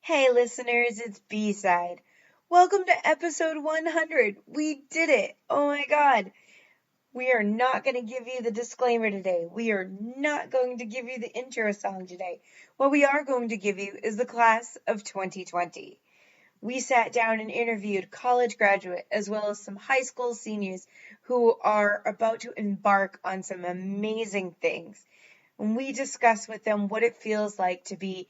Hey listeners, it's B-Side. Welcome to episode 100. We did it. Oh my god. We are not going to give you the disclaimer today. We are not going to give you the intro song today. What we are going to give you is the class of 2020. We sat down and interviewed college graduate as well as some high school seniors who are about to embark on some amazing things. And we discussed with them what it feels like to be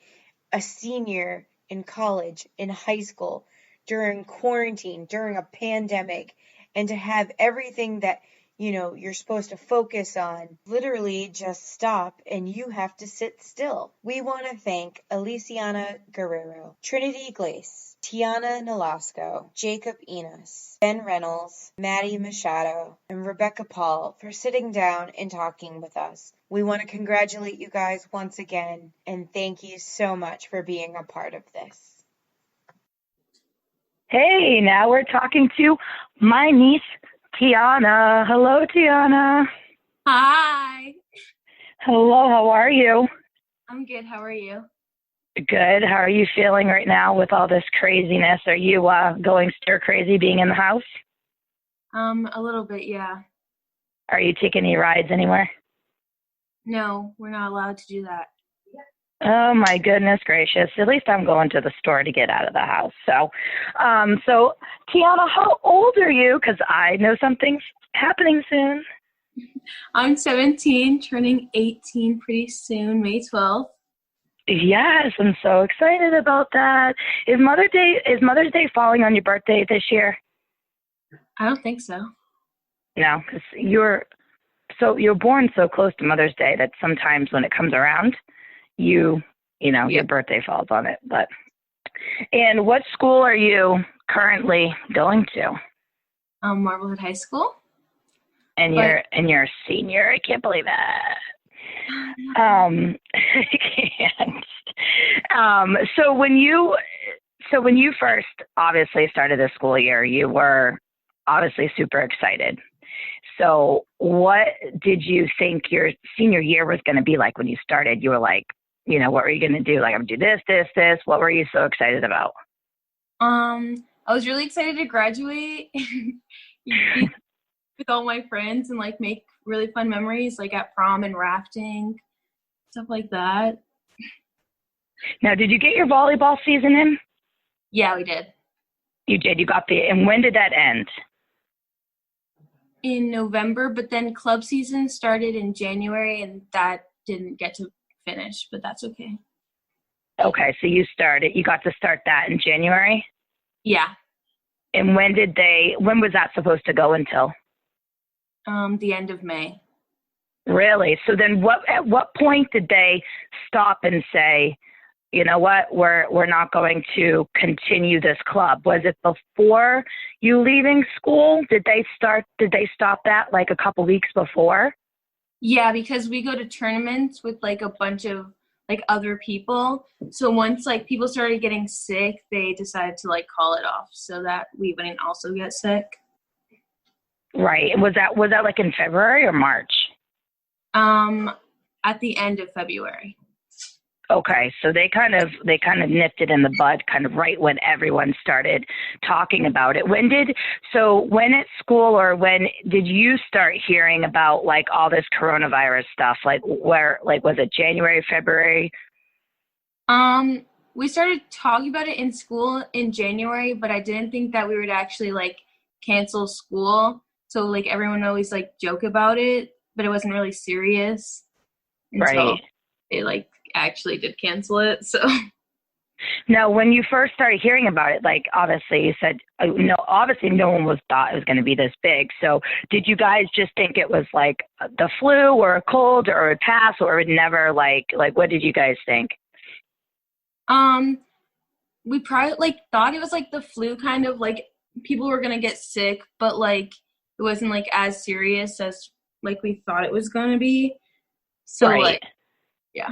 a senior in college, in high school, during quarantine, during a pandemic, and to have everything that, you're supposed to focus on literally just stop and you have to sit still. We want to thank Alicia Guerrero, Trinity Glace, Tianna Nolasco, Jacob Enos, Ben Reynolds, Maddie Machado, and Rebecca Paul for sitting down and talking with us. We want to congratulate you guys once again, and thank you so much for being a part of this. Hey, now we're talking to my niece, Tianna. Hello, Tianna. Hi. Hello, how are you? I'm good. How are you? Good. How are you feeling right now with all this craziness? Are you going stir crazy being in the house? A little bit, yeah. Are you taking any rides anywhere? No, we're not allowed to do that. Oh my goodness gracious. At least I'm going to the store to get out of the house. So Tianna, how old are you? Because I know something's happening soon. I'm 17, turning 18 pretty soon, May 12th. Yes, I'm so excited about that. Is Mother's Day falling on your birthday this year? I don't think so. No, because you're born so close to Mother's Day that sometimes when it comes around, your birthday falls on it. And what school are you currently going to? Marblehead High School. And you're a senior. I can't believe that. I can't. So when you first obviously started the school year, you were obviously super excited. So what did you think your senior year was going to be like when you started? You were like, what were you going to do? Like, I'm going to do this. What were you so excited about? I was really excited to graduate with all my friends and like make really fun memories like at prom and rafting, stuff like that. Now, did you get your volleyball season in? Yeah, we did. You did. You got and when did that end? In November, but then club season started in January and that didn't get to finish, but that's okay. Okay, so you got to start that in January? Yeah. And when was that supposed to go until? The end of May. Really? So then at what point did they stop and say, you know what, we're not going to continue this club? Was it before you leaving school? Did they stop that like a couple weeks before? Yeah, because we go to tournaments with like a bunch of like other people. So once like people started getting sick, they decided to like call it off so that we wouldn't also get sick. Right. Was that like in February or March? At the end of February. Okay, so they kind of nipped it in the bud kind of right when everyone started talking about it. When at school or when did you start hearing about like all this coronavirus stuff? Like was it January, February? We started talking about it in school in January, but I didn't think that we would actually like cancel school. So like everyone always like joke about it, but it wasn't really serious until they like actually did cancel it. So now when you first started hearing about it, like obviously you said obviously no one thought it was going to be this big. So did you guys just think it was like the flu or a cold or a pass or it would never like what did you guys think? We probably like thought it was like the flu, kind of like people were going to get sick, but like it wasn't like as serious as like we thought it was going to be. So like, yeah.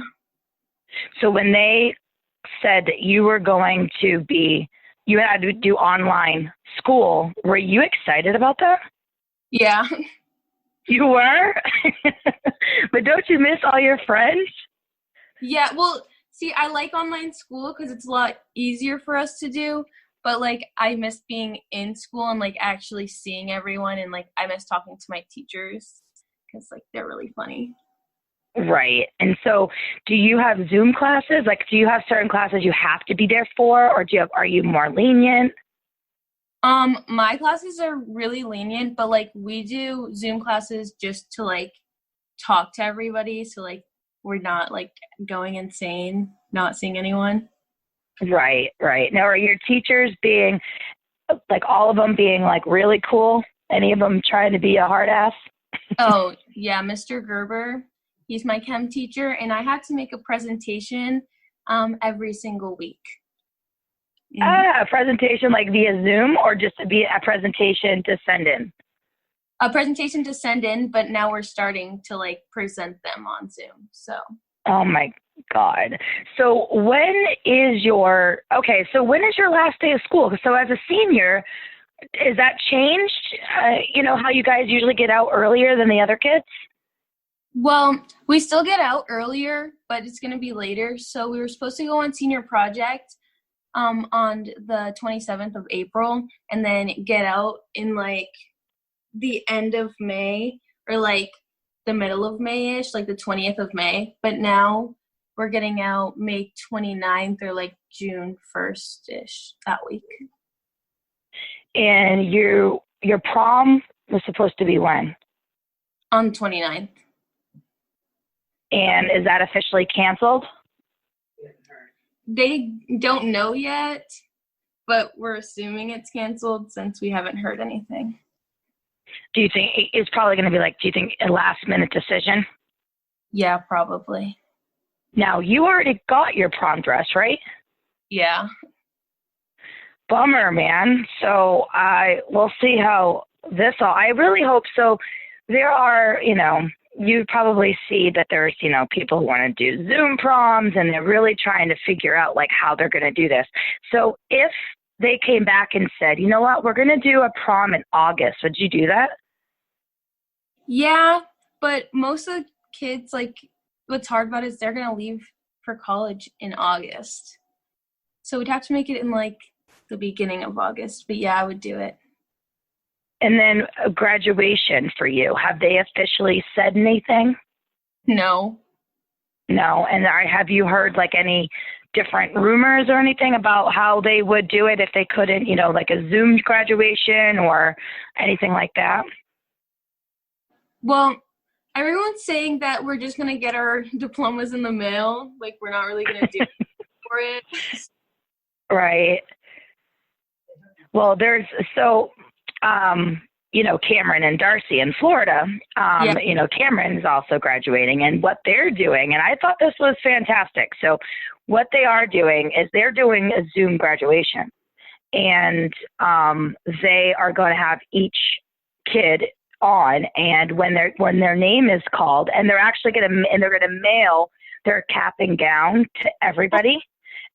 So when they said that you had to do online school, were you excited about that? Yeah. You were? But don't you miss all your friends? Yeah, well, See, I like online school because it's a lot easier for us to do, but, like, I miss being in school and, like, actually seeing everyone, and, like, I miss talking to my teachers because, like, they're really funny. Right. And so do you have Zoom classes? Like, do you have certain classes you have to be there for, or are you more lenient? My classes are really lenient, but, like, we do Zoom classes just to, like, talk to everybody, so, like, we're not, like, going insane, not seeing anyone. Right. Now, are your teachers being, like, all of them being, like, really cool? Any of them trying to be a hard ass? Oh, yeah, Mr. Gerber, he's my chem teacher, and I had to make a presentation every single week. A presentation like via Zoom, or just to be a presentation to send in? A presentation to send in, but now we're starting to, like, present them on Zoom, so. Oh, my God. So when is your last day of school? So as a senior, is that changed? How you guys usually get out earlier than the other kids? Well, we still get out earlier, but it's going to be later. So we were supposed to go on senior project on the 27th of April, and then get out in, like, the end of May, or, like, the middle of May-ish, like the 20th of May. But now we're getting out May 29th or, like, June 1st-ish that week. And your prom was supposed to be when? On the 29th. And is that officially canceled? They don't know yet, but we're assuming it's canceled since we haven't heard anything. Do you think it's probably going to be, like, do you think a last-minute decision? Yeah, probably. Now, you already got your prom dress, right? Yeah. Bummer, man. So we'll see how I really hope so. There are, you probably see that there's, people who want to do Zoom proms, and they're really trying to figure out, like, how they're going to do this. So if they came back and said, you know what, we're going to do a prom in August, would you do that? Yeah, but most of the kids, like, what's hard about it is they're going to leave for college in August. So we'd have to make it in, like, the beginning of August. But yeah, I would do it. And then graduation for you. Have they officially said anything? No. No. And have you heard, like, any different rumors or anything about how they would do it if they couldn't, like a Zoom graduation or anything like that? Well, everyone's saying that we're just going to get our diplomas in the mail. Like, we're not really going to do anything for it. Right. Well, Cameron and Darcy in Florida, Cameron is also graduating, and what they're doing, and I thought this was fantastic. So what they are doing is they're doing a Zoom graduation, and they are going to have each kid on, and when their name is called, and they're going to mail their cap and gown to everybody.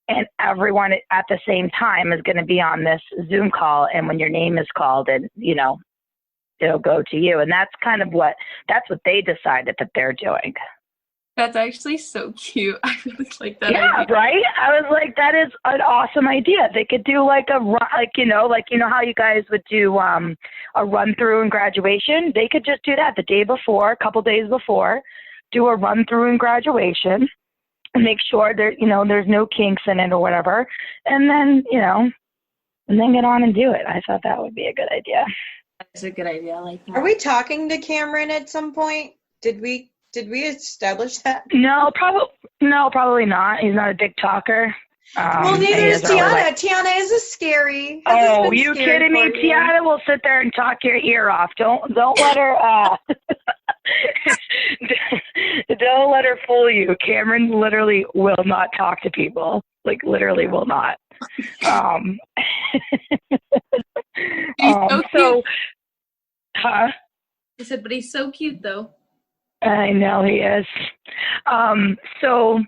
And everyone at the same time is going to be on this Zoom call. And when your name is called, and, it'll go to you. And that's what they decided that they're doing. That's actually so cute. I really like that idea. Yeah, right? I was like, that is an awesome idea. They could do like how you guys would do a run through in graduation. They could just do that the day before, a couple days before, do a run through in graduation. Make sure there, there's no kinks in it or whatever, and then, and then get on and do it. I thought that would be a good idea. That's a good idea. I like that. Are we talking to Cameron at some point? Did we establish that? No, probably not. He's not a big talker. Well, neither is Tianna. Tianna is a scary. Oh, you kidding me? Tianna will sit there and talk your ear off. Don't let her. Don't let her fool you. Cameron literally will not talk to people. Like, literally will not. Huh? I said, but he's so cute, though. I know he is. So,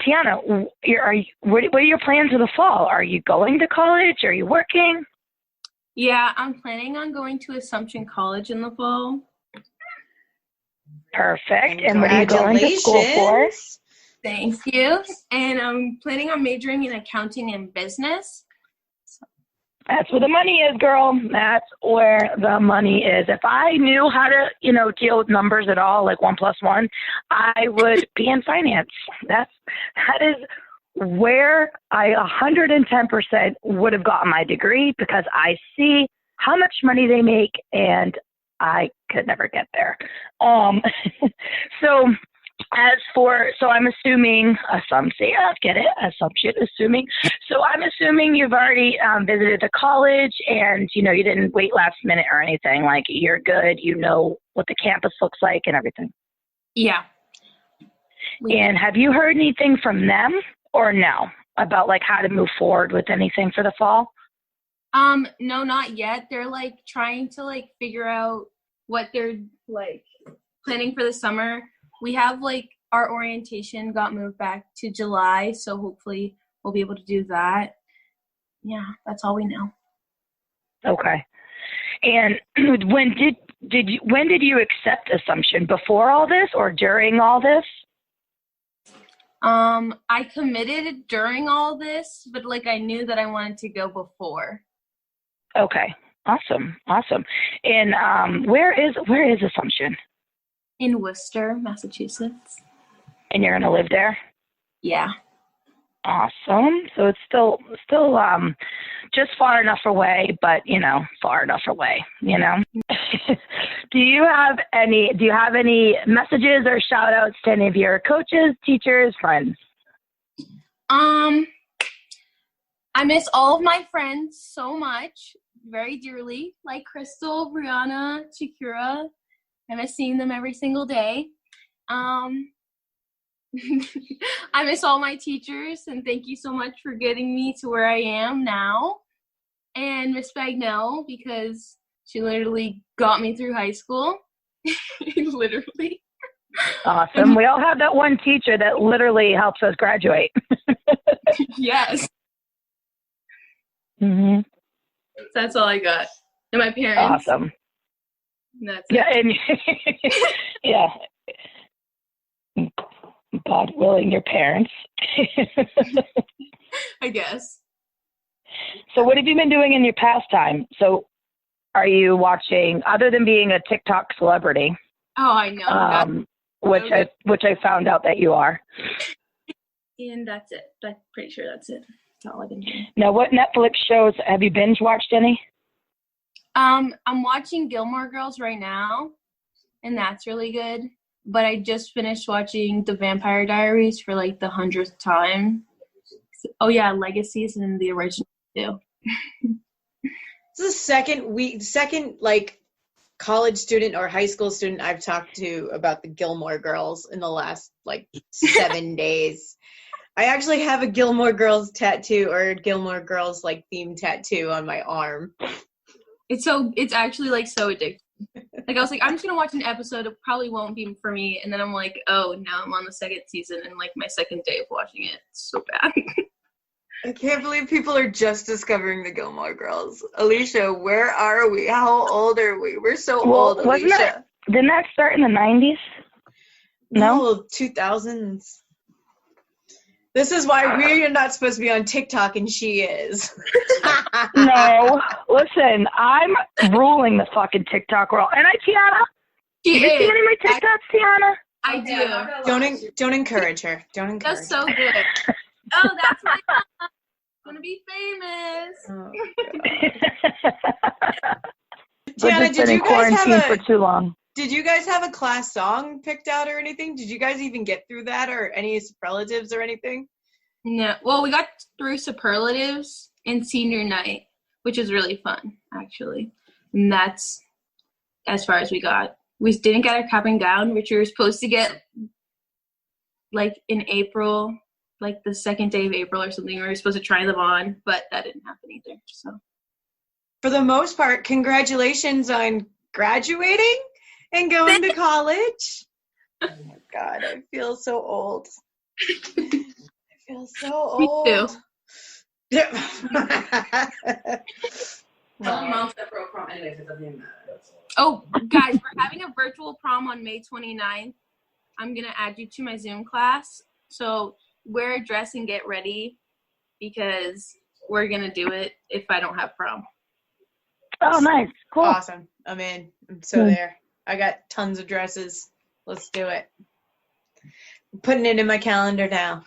Tianna, what are your plans for the fall? Are you going to college? Are you working? Yeah, I'm planning on going to Assumption College in the fall. Perfect. And what are you going to school for? Thank you. And I'm planning on majoring in accounting and business. That's where the money is, girl. That's where the money is. If I knew how to, deal with numbers at all, like 1 + 1, I would be in finance. That is where I 110% would have gotten my degree, because I see how much money they make and I could never get there. So I'm assuming, assuming. So I'm assuming you've already visited the college and, you didn't wait last minute or anything. Like, you're good. You know what the campus looks like and everything. Yeah. And have you heard anything from them or no about like how to move forward with anything for the fall? No, not yet. They're like trying to like figure out what they're like planning for the summer. We have like our orientation got moved back to July, so hopefully we'll be able to do that. Yeah, that's all we know. Okay. And when did you accept Assumption? Before all this or during all this? I committed during all this, but like I knew that I wanted to go before. Okay. Awesome. And where is Assumption? In Worcester, Massachusetts. And you're gonna live there? Yeah. Awesome. So it's still just far enough away, but far enough away, Do you have any messages or shout outs to any of your coaches, teachers, friends? I miss all of my friends so much, very dearly, like Crystal, Brianna, Shakira. I miss seeing them every single day. I miss all my teachers, and thank you so much for getting me to where I am now. And Miss Bagnell, because she literally got me through high school. Literally. Awesome. We all have that one teacher that literally helps us graduate. Yes. Mm-hmm. That's all I got. And my parents. Awesome. And that's yeah, it. And yeah. God willing, your parents. I guess. So what have you been doing in your pastime? So are you watching, other than being a TikTok celebrity? Oh, I know. Which I found out that you are. And that's it. I'm pretty sure that's it. That's all I've been doing. Now, what Netflix shows, have you binge watched any? I'm watching Gilmore Girls right now, and that's really good. But I just finished watching The Vampire Diaries for like the 100th time. Oh yeah, Legacies and the original too. This is the second like college student or high school student I've talked to about the Gilmore Girls in the last like 7 days. I actually have a Gilmore Girls tattoo, or a Gilmore Girls like theme tattoo on my arm. It's actually like so addictive. Like I was like, I'm just gonna watch an episode. It probably won't be for me. And then I'm like, oh, now I'm on the second season and like my second day of watching it. It's so bad. I can't believe people are just discovering the Gilmore Girls. Alicia, where are we? How old are we? We're so old, Alicia. Didn't that start in the 90s? No, 2000s. This is why we are not supposed to be on TikTok, and she is. No, listen, I'm ruling the fucking TikTok world. And Tianna, did you see any of my TikToks, Tianna? I do. Don't encourage her. Don't encourage her. That's so good. Oh, that's my mom. I'm gonna be famous. Oh, Tianna, did you guys have for too long? Did you guys have a class song picked out or anything? Did you guys even get through that, or any superlatives or anything? No. Well, we got through superlatives in senior night, which is really fun, actually. And that's as far as we got. We didn't get our cap and gown, which we were supposed to get like in April, like the second day of April or something. We were supposed to try them on, but that didn't happen either. So, for the most part, congratulations on graduating and going to college. Oh my God, I feel so old. I feel so old. Me too. Mom's at prom anyways, it doesn't even matter. Oh, guys, we're having a virtual prom on May 29th. I'm going to add you to my Zoom class. So wear a dress and get ready because we're going to do it if I don't have prom. Oh, nice. Cool. Awesome. I'm in. I'm so there. I got tons of dresses. Let's do it. I'm putting it in my calendar now.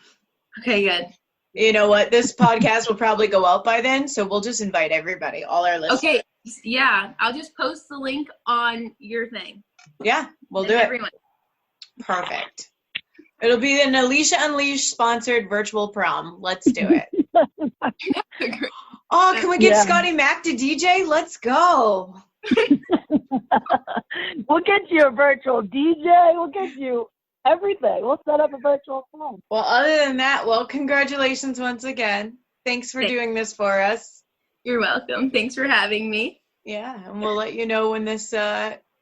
Okay, good. You know what? This podcast will probably go out by then, so we'll just invite everybody, all our listeners. Okay, yeah. I'll just post the link on your thing. Yeah, we'll do everyone. it. Perfect. It'll be an Alicia Unleashed sponsored virtual prom. Let's do it. Oh, can we get Scotty Mac to DJ? Let's go. We'll get you a virtual DJ. We'll get you everything. We'll set up a virtual prom. Well, other than that, congratulations once again. Thanks for doing this for us. You're welcome. Thanks for having me. Yeah, and we'll let you know when this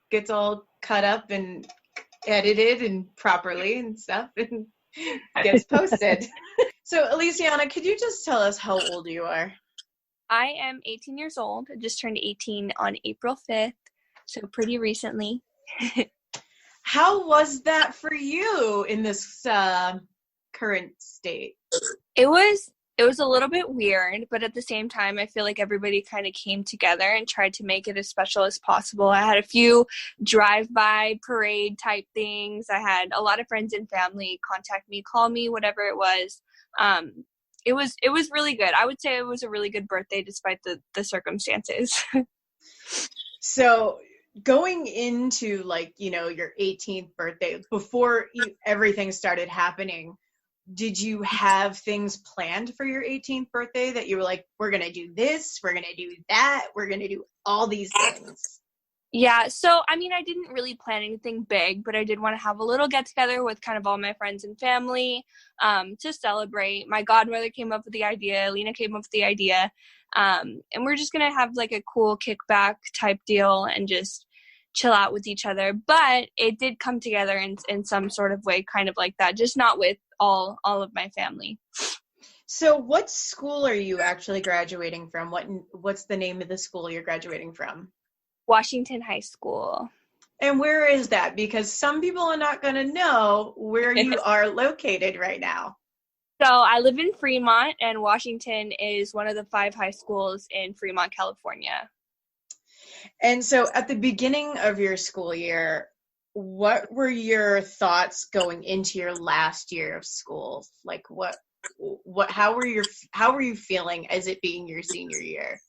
gets all cut up and edited and properly and stuff and gets posted. So, Alicia, could you just tell us how old you are? I am 18 years old. I just turned 18 on April 5th, so pretty recently. How was that for you in this current state? It was a little bit weird, but at the same time, I feel like everybody kind of came together and tried to make it as special as possible. I had a few drive-by parade type things. I had a lot of friends and family contact me, call me, whatever it was. It was really good. I would say it was a really good birthday despite the circumstances. So going into your 18th birthday, before everything started happening, did you have things planned for your 18th birthday that you were like, we're going to do this, we're going to do that, we're going to do all these things? Yeah, so, I mean, I didn't really plan anything big, but I did want to have a little get-together with kind of all my friends and family to celebrate. My godmother came up with the idea, Lena came up with the idea, and we're just going to have, a cool kickback type deal and just chill out with each other. But it did come together in some sort of way, kind of like that, just not with all of my family. So what school are you actually graduating from? What's the name of the school you're graduating from? Washington High School. And where is that? Because some people are not going to know where you are located right now. So I live in Fremont, and Washington is one of the 5 high schools in Fremont, California. And so at the beginning of your school year, what were your thoughts going into your last year of school? How were you feeling as it being your senior year?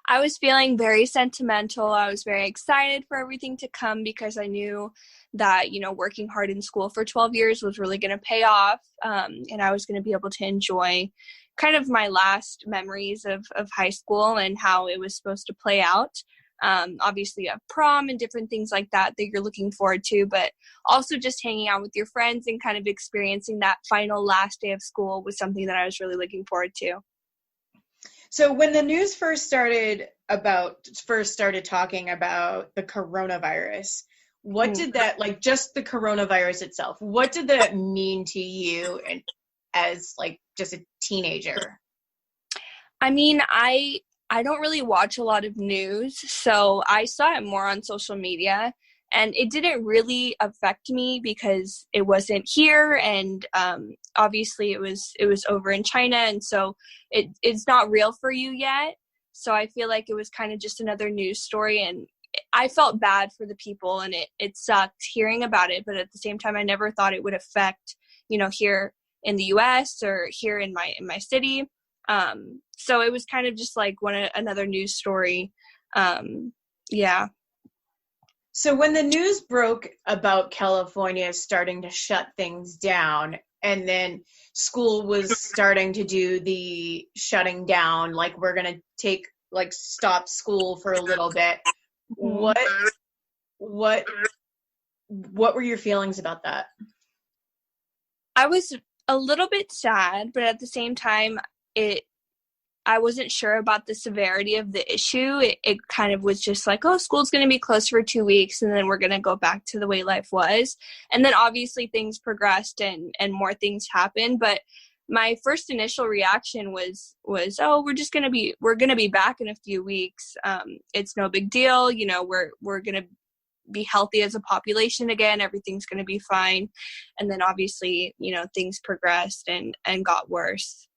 I was feeling very sentimental. I was very excited for everything to come because I knew that, working hard in school for 12 years was really going to pay off. And I was going to be able to enjoy kind of my last memories of high school and how it was supposed to play out. Obviously, you have prom and different things like that you're looking forward to, but also just hanging out with your friends and kind of experiencing that final last day of school was something that I was really looking forward to. So when the news first started talking about the coronavirus, what did that, just the coronavirus itself, what did that mean to you and as just a teenager? I mean, I don't really watch a lot of news, so I saw it more on social media, and it didn't really affect me because it wasn't here, and obviously it was over in China, and so it's not real for you yet. So I feel like it was kind of just another news story, and I felt bad for the people, and it sucked hearing about it, but at the same time, I never thought it would affect, here in the U.S. or here in my city. So it was kind of just another news story. Yeah. So when the news broke about California starting to shut things down, and then school was starting to do the shutting down, we're going to stop school for a little bit. What were your feelings about that? I was a little bit sad, but at the same time, I wasn't sure about the severity of the issue. It kind of was just school's going to be closed for 2 weeks, and then we're going to go back to the way life was. And then obviously things progressed and more things happened. But my first initial reaction was, oh, we're going to be back in a few weeks. It's no big deal. We're going to be healthy as a population again. Everything's going to be fine. And then obviously, things progressed and got worse.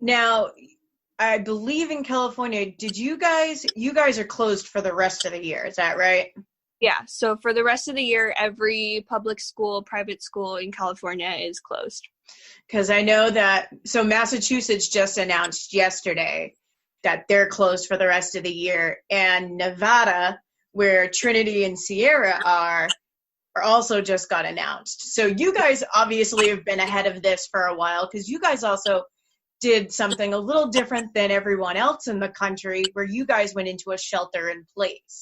Now, I believe in California, you guys are closed for the rest of the year. Is that right? Yeah. So for the rest of the year, every public school, private school in California is closed. Because I know so Massachusetts just announced yesterday that they're closed for the rest of the year. And Nevada, where Trinity and Sierra are also just got announced. So you guys obviously have been ahead of this for a while, because you guys also did something a little different than everyone else in the country, where you guys went into a shelter in place.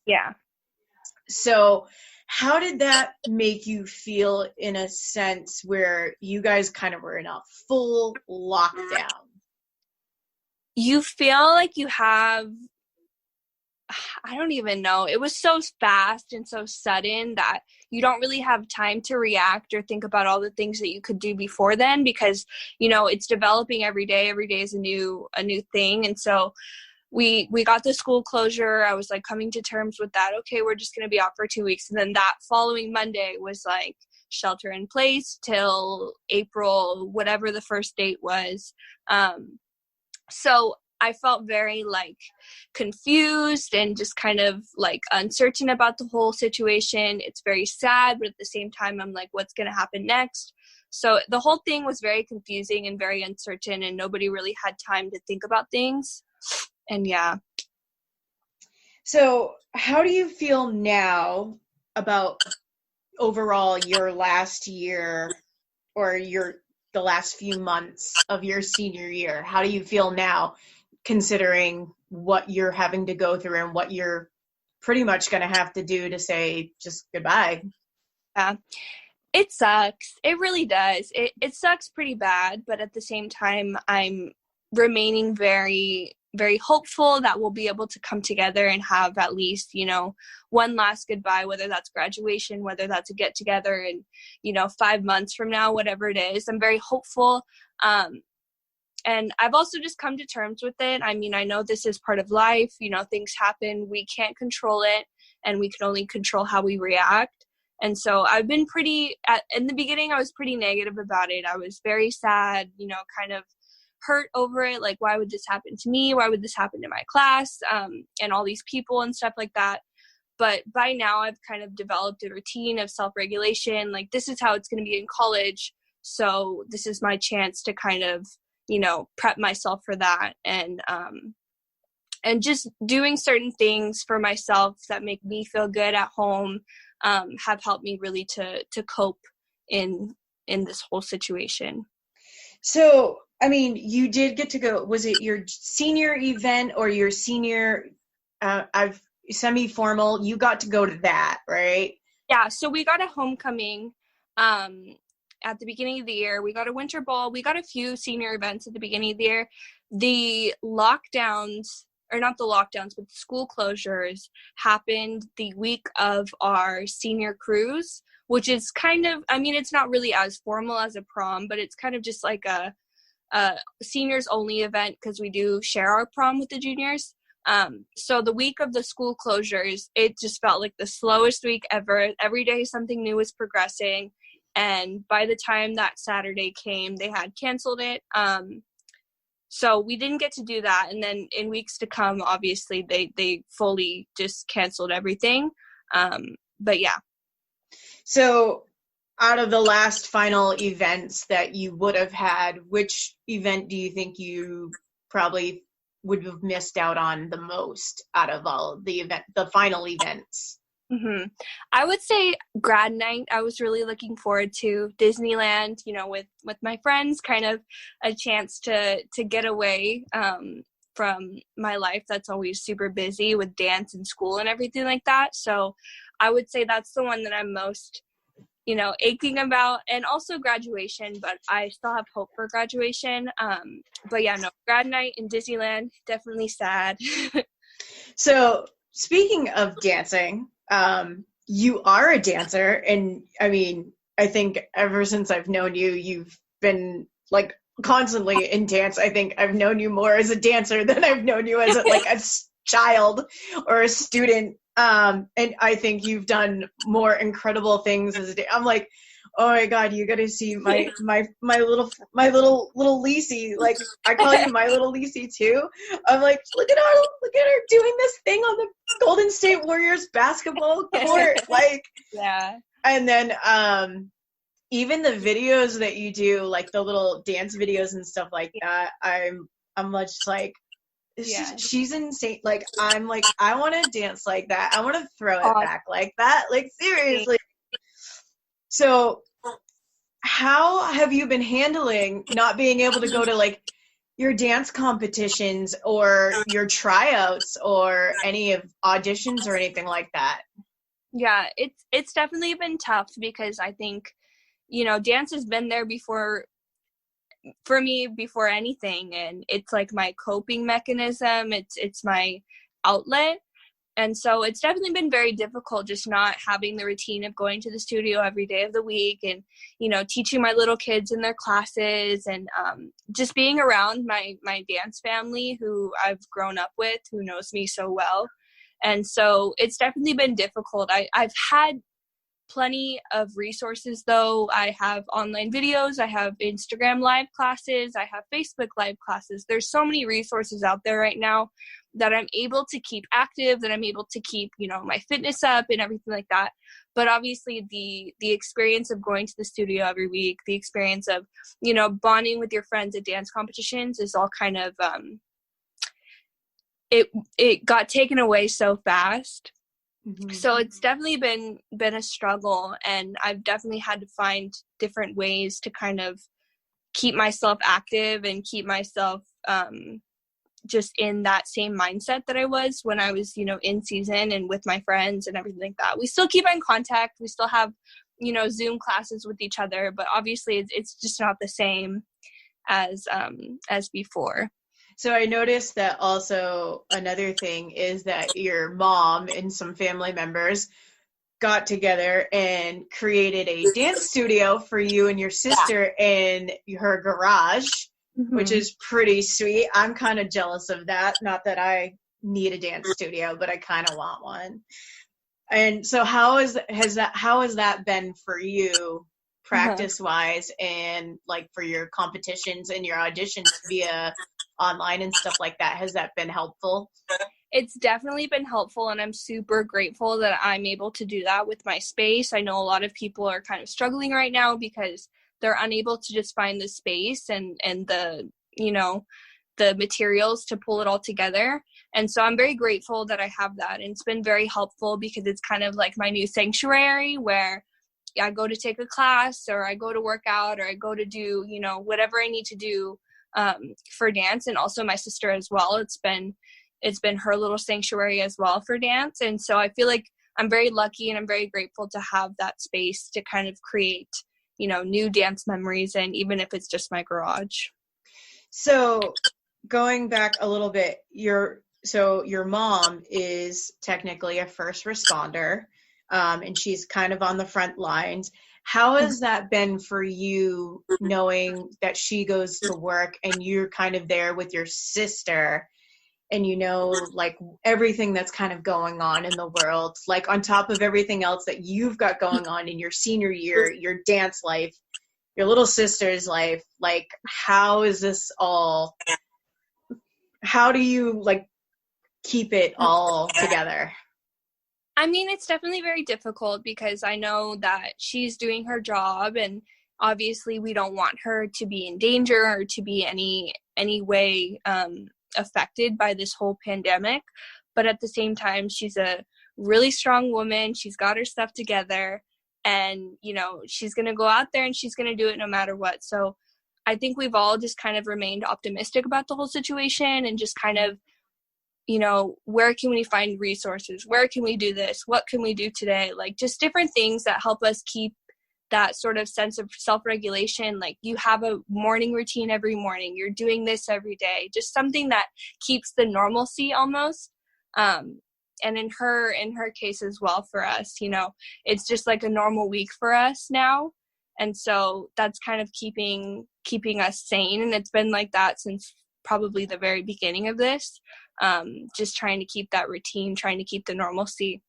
Yeah. So how did that make you feel, in a sense where you guys kind of were in a full lockdown? You feel like you have, I don't even know. It was so fast and so sudden that you don't really have time to react or think about all the things that you could do before then, because, it's developing every day. Every day is a new thing. And so we got the school closure. I was like coming to terms with that. Okay, we're just going to be out for 2 weeks. And then that following Monday was like shelter in place till April, whatever the first date was. So I felt very like confused and just kind of like uncertain about the whole situation. It's very sad, but at the same time, I'm like, what's going to happen next? So the whole thing was very confusing and very uncertain, and nobody really had time to think about things. And yeah. So how do you feel now about overall your last year, or the last few months of your senior year? How do you feel now, considering what you're having to go through and what you're pretty much going to have to do to say just goodbye? Yeah, it sucks. It really does. It sucks pretty bad, but at the same time, I'm remaining very, very hopeful that we'll be able to come together and have at least, one last goodbye, whether that's graduation, whether that's a get together in, 5 months from now, whatever it is. I'm very hopeful. And I've also just come to terms with it. I mean, I know this is part of life. Things happen. We can't control it, and we can only control how we react. And so I've been in the beginning, I was pretty negative about it. I was very sad, kind of hurt over it. Like, why would this happen to me? Why would this happen to my class? And all these people and stuff like that. But by now I've kind of developed a routine of self-regulation. Like, this is how it's going to be in college. So this is my chance to kind of, prep myself for that. And just doing certain things for myself that make me feel good at home have helped me really to cope in this whole situation. So, I mean, you did get to go, was it your senior event or your senior semi-formal? You got to go to that, right? Yeah, so we got a homecoming at the beginning of the year. We got a winter ball. We got a few senior events at the beginning of the year. The lockdowns, or not the lockdowns, but the school closures happened the week of our senior cruise, which is kind of, I mean, it's not really as formal as a prom, but it's kind of just like a seniors only event, because we do share our prom with the juniors. So the week of the school closures, it just felt like the slowest week ever. Every day something new was progressing. And by the time that Saturday came, they had canceled it. So we didn't get to do that. And then in weeks to come, obviously, they fully just canceled everything. But yeah. So out of the last final events that you would have had, which event do you think you probably would have missed out on the most out of all the final events? Mm-hmm. I would say grad night. I was really looking forward to Disneyland, with my friends, kind of a chance to get away from my life that's always super busy with dance and school and everything like that. So I would say that's the one that I'm most, aching about, and also graduation, but I still have hope for graduation. But yeah, no, grad night in Disneyland, definitely sad. So speaking of dancing, you are a dancer, and I mean, I think ever since I've known you, you've been like constantly in dance. I think I've known you more as a dancer than I've known you as a child or a student And I think you've done more incredible things as a day. I'm like, oh my God, you got to see my little Lisi. Like, I call you my little Lisi too. I'm like, look at her doing this thing on the Golden State Warriors basketball court. Like, yeah. And then even the videos that you do, like the little dance videos and stuff like that, I'm much like, she's insane. Like, I'm like, I want to dance like that. I want to throw it back like that. Like, seriously. So how have you been handling not being able to go to like your dance competitions or your tryouts or any of auditions or anything like that? Yeah, it's definitely been tough because I think, dance has been there before for me before anything, and it's like my coping mechanism. It's my outlet. And so it's definitely been very difficult just not having the routine of going to the studio every day of the week and, teaching my little kids in their classes and just being around my dance family who I've grown up with, who knows me so well. And so it's definitely been difficult. I've had plenty of resources, though. I have online videos, I have Instagram live classes, I have Facebook live classes. There's so many resources out there right now that I'm able to keep active, that I'm able to keep, my fitness up and everything like that. But obviously the experience of going to the studio every week, the experience of, bonding with your friends at dance competitions is all kind of, it got taken away so fast. Mm-hmm. So it's definitely been a struggle, and I've definitely had to find different ways to kind of keep myself active and keep myself just in that same mindset that I was when I was, in season and with my friends and everything like that. We still keep in contact. We still have, Zoom classes with each other, but obviously it's just not the same as before. So I noticed that also another thing is that your mom and some family members got together and created a dance studio for you and your sister in her garage, mm-hmm. which is pretty sweet. I'm kind of jealous of that. Not that I need a dance studio, but I kind of want one. And so how has that been for you practice-wise and like for your competitions and your auditions via online and stuff like that? Has that been helpful? It's definitely been helpful, and I'm super grateful that I'm able to do that with my space. I know a lot of people are kind of struggling right now because they're unable to just find the space and the the materials to pull it all together. And so I'm very grateful that I have that, and it's been very helpful because it's kind of like my new sanctuary where I go to take a class, or I go to work out, or I go to do whatever I need to do for dance. And also my sister as well, it's been her little sanctuary as well for dance. And so I feel like I'm very lucky and I'm very grateful to have that space to kind of create new dance memories, and even if it's just my garage. So going back a little bit, your mom is technically a first responder, and she's kind of on the front lines. How has that been for you, knowing that she goes to work and you're kind of there with your sister, and like everything that's kind of going on in the world, like on top of everything else that you've got going on in your senior year, your dance life, your little sister's life? Like, how is this all, how do you like keep it all together? I mean, it's definitely very difficult because I know that she's doing her job, and obviously we don't want her to be in danger or to be any way affected by this whole pandemic. But at the same time, she's a really strong woman. She's got her stuff together, and, she's going to go out there and she's going to do it no matter what. So I think we've all just kind of remained optimistic about the whole situation and just kind of, where can we find resources? Where can we do this? What can we do today? Like, just different things that help us keep that sort of sense of self-regulation. Like, you have a morning routine every morning. You're doing this every day. Just something that keeps the normalcy almost. And in her case as well for us, it's just like a normal week for us now. And so that's kind of keeping us sane. And it's been like that since probably the very beginning of this. Just trying to keep that routine, trying to keep the normalcy.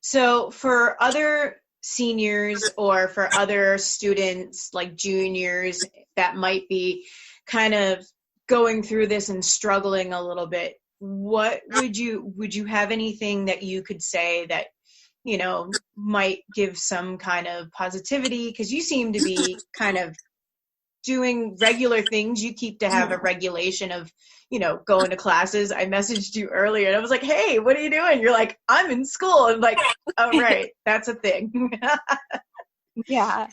So for other seniors or for other students like juniors that might be kind of going through this and struggling a little bit, what would you have anything that you could say that, you know, might give some kind of positivity? Because you seem to be kind of doing regular things. You keep to have a regulation of, you know, going to classes. I messaged you earlier and I was like, hey, what are you doing? You're like, I'm in school. I'm like, oh, right. That's a thing. Yeah.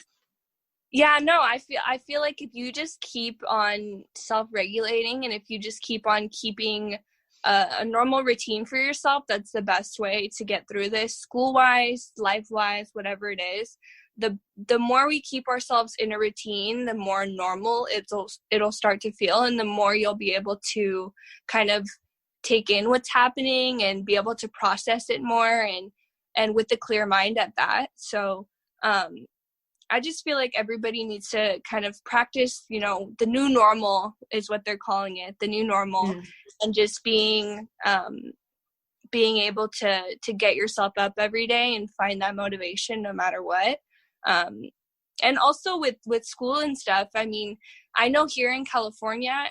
Yeah, no, I feel like if you just keep on self-regulating and if you just keep on keeping a normal routine for yourself, that's the best way to get through this, school-wise, life-wise, whatever it is. The more we keep ourselves in a routine, the more normal it'll start to feel, and the more you'll be able to kind of take in what's happening and be able to process it more and with a clear mind at that. So I just feel like everybody needs to kind of practice, you know, the new normal is what they're calling it, the new normal, and just being able to get yourself up every day and find that motivation no matter what. And also with school and stuff, I mean, I know here in California,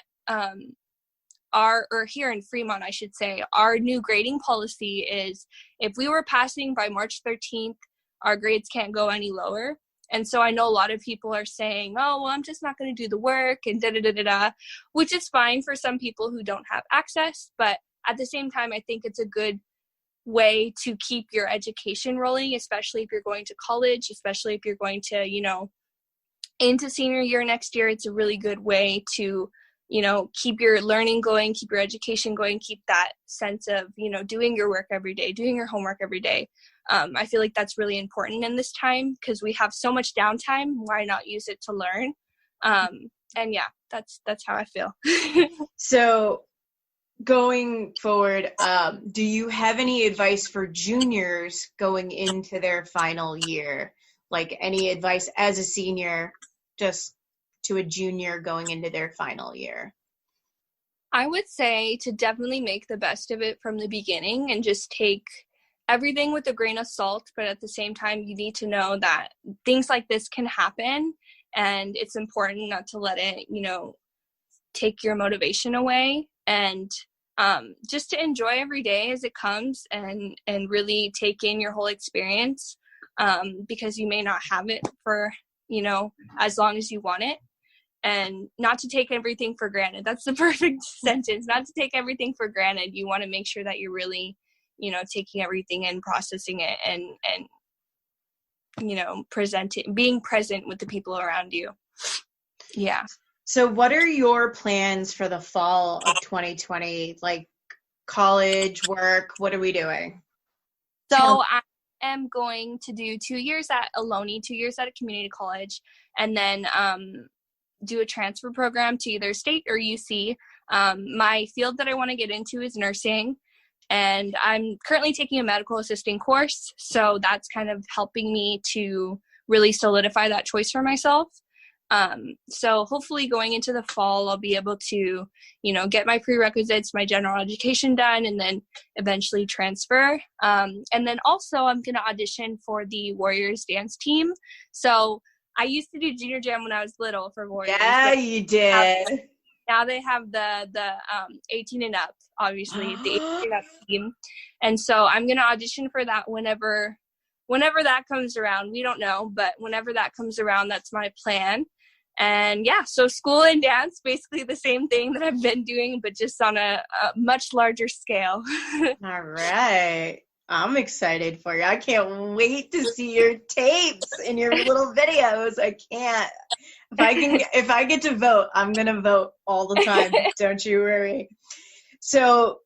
or here in Fremont, I should say, our new grading policy is if we were passing by March 13th, our grades can't go any lower. And so I know a lot of people are saying, oh, well, I'm just not going to do the work and da-da-da-da-da, which is fine for some people who don't have access. But at the same time, I think it's a good way to keep your education rolling, especially if you're going to college, especially if you're going to, you know, into senior year next year. It's a really good way to, you know, keep your learning going, keep your education going, keep that sense of, you know, doing your work every day, doing your homework every day. I feel like that's really important in this time because we have so much downtime. Why not use it to learn? And yeah, that's how I feel. So going forward, do you have any advice for juniors going into their final year? Like any advice as a senior, just to a junior going into their final year? I would say to definitely make the best of it from the beginning and just take everything with a grain of salt, but at the same time, you need to know that things like this can happen, and it's important not to let it, you know, take your motivation away, and just to enjoy every day as it comes and really take in your whole experience, because you may not have it for, you know, as long as you want it, and not to take everything for granted. That's the perfect sentence. Not to take everything for granted. You want to make sure that you're really, you know, taking everything and processing it and you know, being present with the people around you. Yeah. So what are your plans for the fall of 2020? Like college, work, what are we doing? So I am going to do 2 years at Ohlone, 2 years at a community college, and then do a transfer program to either state or UC. My field that I want to get into is nursing. And I'm currently taking a medical assisting course, so that's kind of helping me to really solidify that choice for myself. So hopefully going into the fall, I'll be able to, you know, get my prerequisites, my general education done, and then eventually transfer. And then also I'm going to audition for the Warriors dance team. So I used to do junior jam when I was little for Warriors. Yeah, you did. Now they have the 18 and up, obviously, the 18 and up team. And so I'm going to audition for that whenever that comes around. We don't know, but whenever that comes around, that's my plan. And yeah, so school and dance, basically the same thing that I've been doing, but just on a much larger scale. All right. I'm excited for you. I can't wait to see your tapes and your little videos. I can't. If I get to vote, I'm going to vote all the time. Don't you worry. So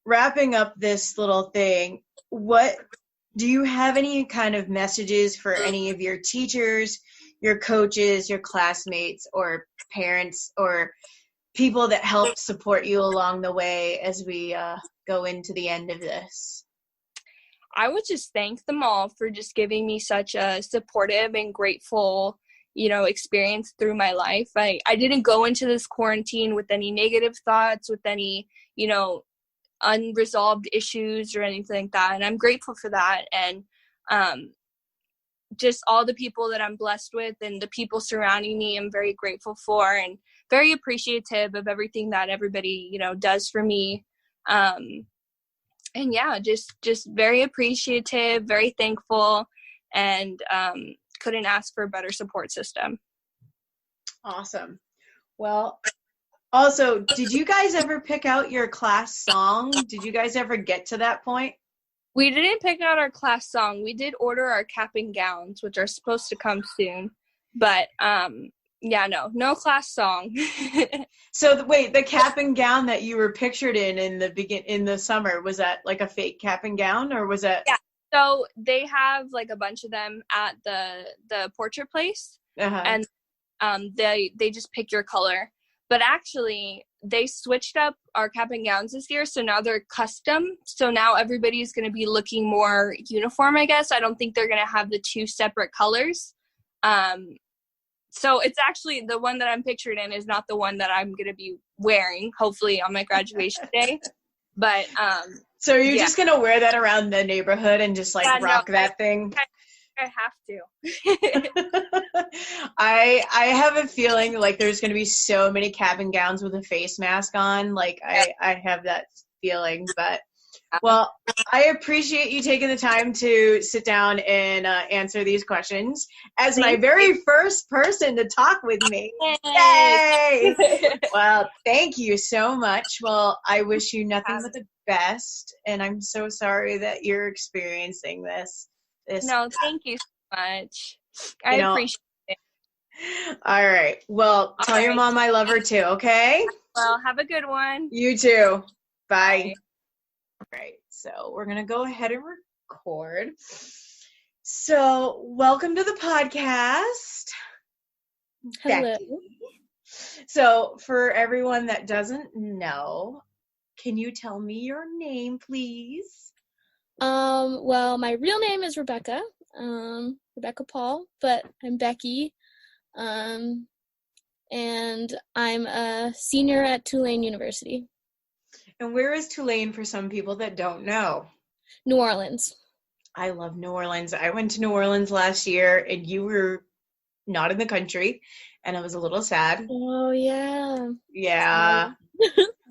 wrapping up this little thing, do you have any kind of messages for any of your teachers, your coaches, your classmates, or parents, or people that help support you along the way as we go into the end of this? I would just thank them all for just giving me such a supportive and grateful, experienced through my life. I didn't go into this quarantine with any negative thoughts, with any, unresolved issues or anything like that. And I'm grateful for that. And just all the people that I'm blessed with and the people surrounding me, I'm very grateful for and very appreciative of everything that everybody, does for me. And yeah, just very appreciative, very thankful, and couldn't ask for a better support system. Awesome. Well, also, did you guys ever pick out your class song? Did you guys ever get to that point? We didn't pick out our class song. We did order our cap and gowns, which are supposed to come soon. But no class song. So wait, the cap and gown that you were pictured in the summer, was that like a fake cap and gown, or was that? Yeah. So they have like a bunch of them at the portrait place, and they just pick your color. But actually, they switched up our cap and gowns this year, so now they're custom. So now everybody's going to be looking more uniform, I guess. I don't think they're going to have the two separate colors. So it's actually the one that I'm pictured in is not the one that I'm going to be wearing, hopefully, on my graduation day. But so you're just going to wear that around the neighborhood and just rock that thing? I have to. I have a feeling like there's going to be so many cap and gowns with a face mask on. I have that feeling, but well, I appreciate you taking the time to sit down and answer these questions as my very first person to talk with me. Yay! Well, thank you so much. Well, I wish you nothing but the best, and I'm so sorry that you're experiencing this. No, thank you so much. I appreciate it. All right. Well, tell your mom I love her too, okay? Well, have a good one. You too. Bye. All right. So we're going to go ahead and record. So welcome to the podcast. Hello. Becky. So for everyone that doesn't know, can you tell me your name, please? Well, my real name is Rebecca, Rebecca Paul, but I'm Becky, and I'm a senior at Tulane University. And where is Tulane for some people that don't know? New Orleans. I love New Orleans. I went to New Orleans last year, and you were not in the country, and I was a little sad. Oh, yeah. Yeah.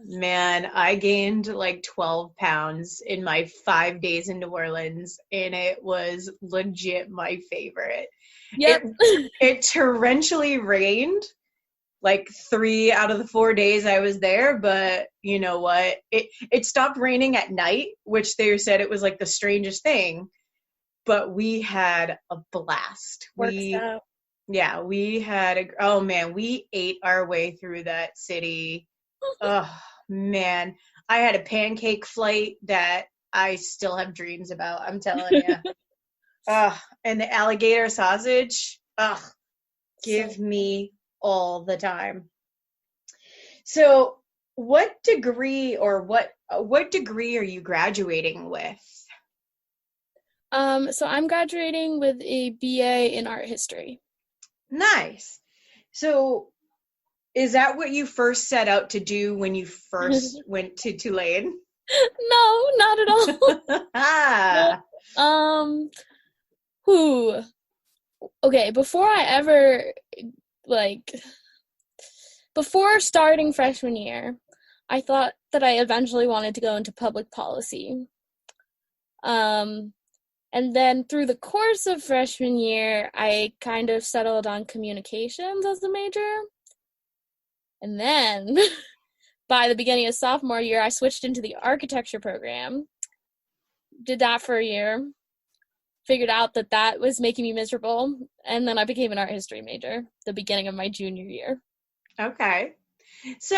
Man, I gained 12 pounds in my 5 days in New Orleans, and it was legit my favorite. Yep. It torrentially rained 3 out of the 4 days I was there, but you know what? It stopped raining at night, which they said it was the strangest thing, but we had a blast. Yeah, we had we ate our way through that city. Oh, man. I had a pancake flight that I still have dreams about, I'm telling you. And the alligator sausage, give me all the time. So what degree are you graduating with? So I'm graduating with a BA in art history. Nice. So is that what you first set out to do when you first went to Tulane? No, not at all. Okay, before starting freshman year, I thought that I eventually wanted to go into public policy. And then through the course of freshman year, I kind of settled on communications as a major. And then by the beginning of sophomore year, I switched into the architecture program, did that for a year, figured out that was making me miserable, and then I became an art history major the beginning of my junior year. Okay. So,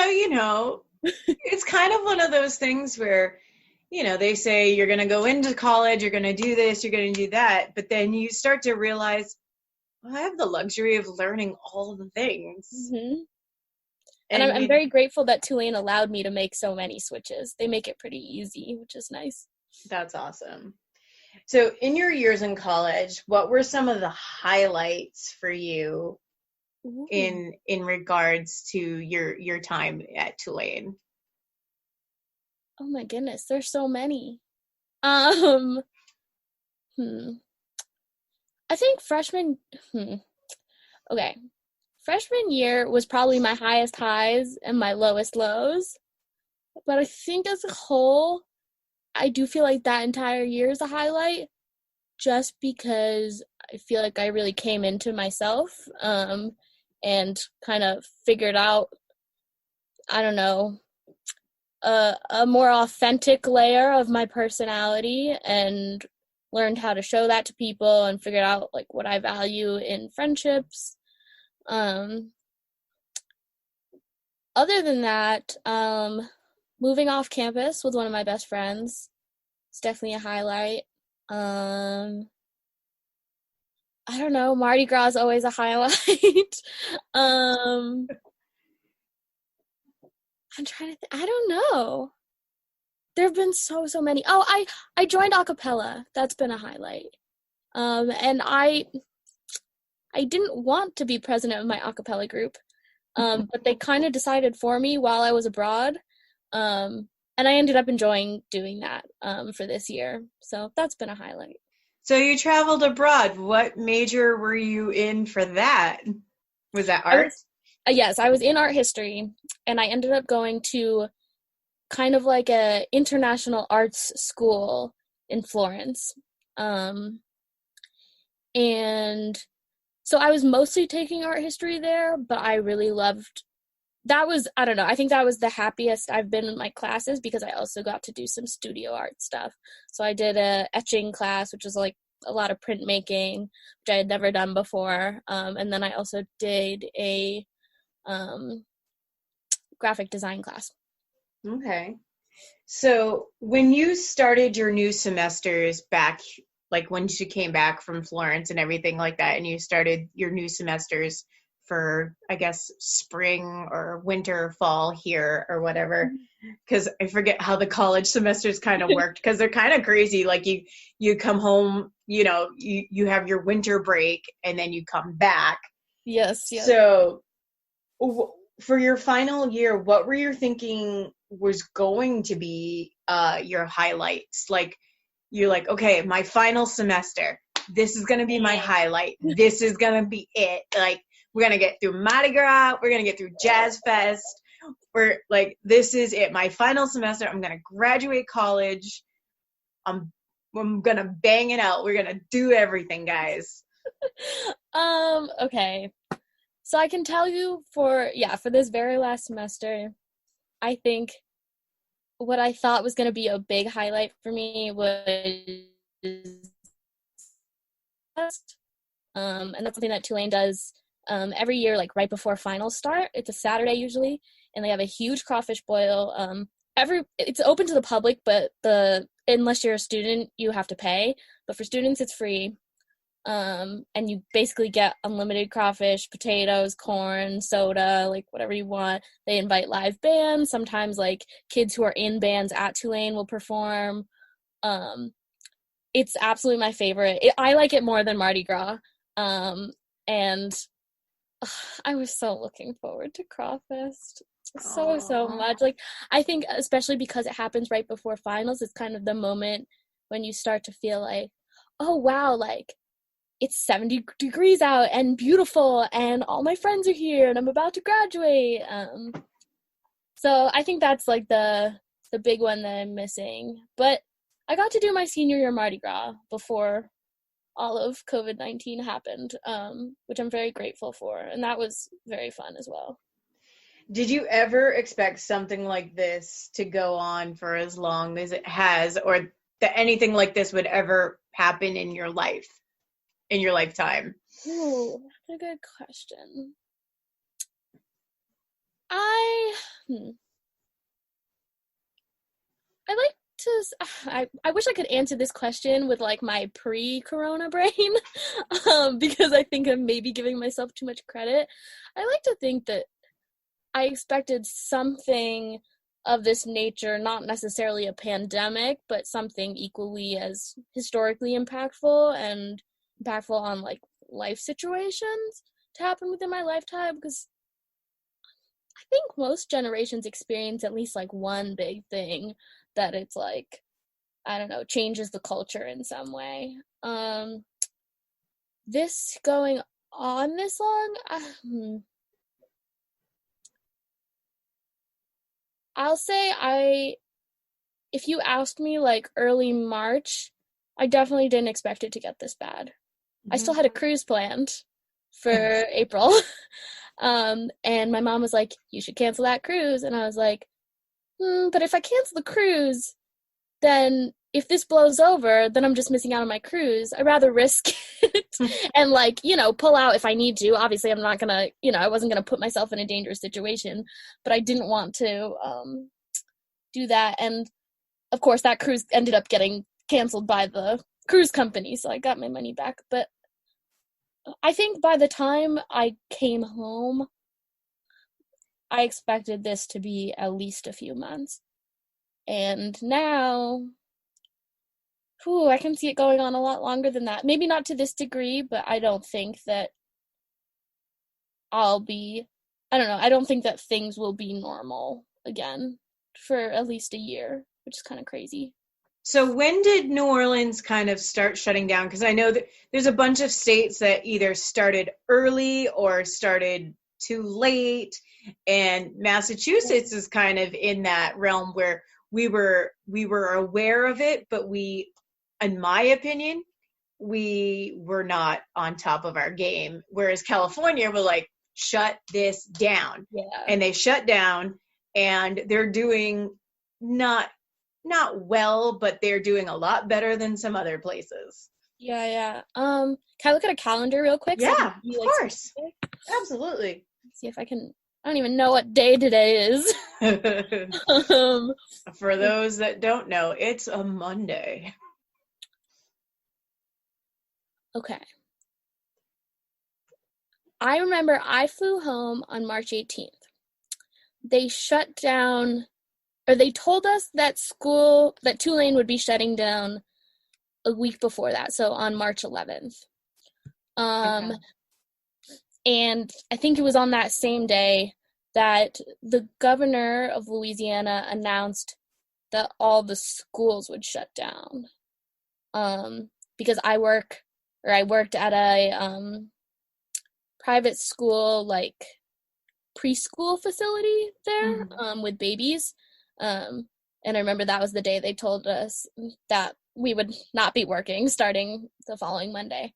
it's kind of one of those things where, they say you're going to go into college, you're going to do this, you're going to do that, but then you start to realize, I have the luxury of learning all the things. Mm-hmm. And I'm very grateful that Tulane allowed me to make so many switches. They make it pretty easy, which is nice. That's awesome. So in your years in college, what were some of the highlights for you Ooh. in regards to your time at Tulane? Oh my goodness, there's so many. I think freshman year was probably my highest highs and my lowest lows. But I think as a whole, I do feel like that entire year is a highlight, just because I feel like I really came into myself and kind of figured out, I don't know, a more authentic layer of my personality, and learned how to show that to people and figured out like what I value in friendships. Other than that, moving off campus with one of my best friends, it's definitely a highlight. I don't know, Mardi Gras is always a highlight. I'm trying to I don't know. There have been so many. Oh, I joined a cappella. That's been a highlight. And I didn't want to be president of my a cappella group, but they kind of decided for me while I was abroad. And I ended up enjoying doing that for this year. So that's been a highlight. So you traveled abroad. What major were you in for that? Was that art? Yes, I was in art history, and I ended up going to kind of like a international arts school in Florence. And so I was mostly taking art history there, but I really loved that. Was, I don't know, I think that was the happiest I've been in my classes, because I also got to do some studio art stuff. So I did a etching class, which was like a lot of printmaking, which I had never done before. And then I also did a graphic design class. Okay. So when you started your new semesters back, like when you came back from Florence and everything like that, and you started your new semesters for, I guess, spring or winter, fall here or whatever, because I forget how the college semesters kind of worked, because they're kind of crazy. Like you come home, you have your winter break and then you come back. Yes. So for your final year, what were you thinking was going to be your highlights? Like, you're like, okay, my final semester, this is going to be my highlight. This is going to be it. Like, we're going to get through Mardi Gras. We're going to get through Jazz Fest. We're like, this is it. My final semester. I'm going to graduate college. I'm going to bang it out. We're going to do everything, guys. Okay. So I can tell you for this very last semester, I think what I thought was going to be a big highlight for me was and that's something that Tulane does every year, like right before finals start. It's a Saturday usually, and they have a huge crawfish boil. It's open to the public, but unless you're a student, you have to pay. But for students, it's free. And you basically get unlimited crawfish, potatoes, corn, soda, like whatever you want. They invite live bands. Sometimes like kids who are in bands at Tulane will perform. It's absolutely my favorite. I like it more than Mardi Gras. And I was so looking forward to Crawfest so much. Like, I think especially because it happens right before finals, it's kind of the moment when you start to feel like, oh wow, like it's 70 degrees out and beautiful and all my friends are here and I'm about to graduate. So I think that's like the big one that I'm missing. But I got to do my senior year Mardi Gras before all of COVID-19 happened, which I'm very grateful for. And that was very fun as well. Did you ever expect something like this to go on for as long as it has, or that anything like this would ever happen in your life, in your lifetime? Ooh, that's a good question. I wish I could answer this question with like my pre-corona brain, because I think I'm maybe giving myself too much credit. I like to think that I expected something of this nature, not necessarily a pandemic, but something equally as historically impactful and impactful on like life situations to happen within my lifetime, because I think most generations experience at least like one big thing that it's like, I don't know, changes the culture in some way. This going on this long, I'll say if you asked me like early March, I definitely didn't expect it to get this bad. Mm-hmm. I still had a cruise planned for April. And my mom was like, you should cancel that cruise. And I was like, but if I cancel the cruise, then if this blows over, then I'm just missing out on my cruise. I'd rather risk it and like, pull out if I need to. Obviously, I'm not going to, I wasn't going to put myself in a dangerous situation, but I didn't want to do that. And of course, that cruise ended up getting canceled by the cruise company, so I got my money back. But I think by the time I came home, I expected this to be at least a few months. And now, I can see it going on a lot longer than that. Maybe not to this degree, but I don't think that I don't think that things will be normal again for at least a year, which is kind of crazy. So when did New Orleans kind of start shutting down? Because I know that there's a bunch of states that either started early or started too late, and Massachusetts is kind of in that realm where we were aware of it, but we, in my opinion, we were not on top of our game. Whereas California were like, shut this down. Yeah. And they shut down, and they're doing not well, but they're doing a lot better than some other places. Yeah. Can I look at a calendar real quick? Yeah, of course. Absolutely. Let's see if I can. I don't even know what day today is. For those that don't know, it's a Monday. Okay. I remember I flew home on March 18th. They shut down, or they told us that Tulane would be shutting down a week before that, so on March 11th. Okay. And I think it was on that same day that the governor of Louisiana announced that all the schools would shut down. Because I worked at a private school, like preschool facility there, with babies. And I remember that was the day they told us that we would not be working starting the following Monday.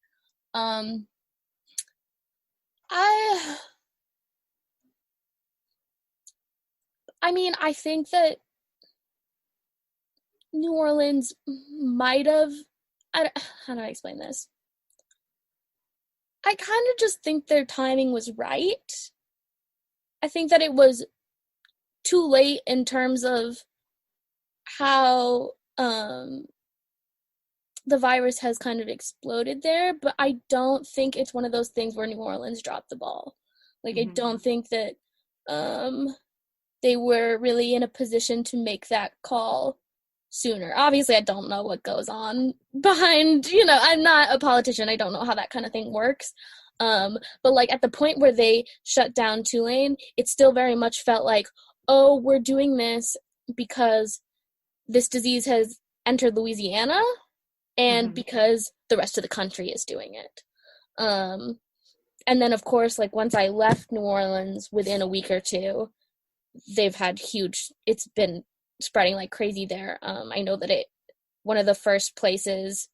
I think that New Orleans might have, how do I explain this? I kind of just think their timing was right. I think that it was too late in terms of how the virus has kind of exploded there, but I don't think it's one of those things where New Orleans dropped the ball. Like, I don't think that they were really in a position to make that call sooner. Obviously, I don't know what goes on behind, I'm not a politician. I don't know how that kind of thing works. But like at the point where they shut down Tulane, it still very much felt like, oh, we're doing this because this disease has entered Louisiana and because the rest of the country is doing it. And then, of course, like once I left New Orleans, within a week or two, they've had it's been spreading like crazy there. I know that one of the first places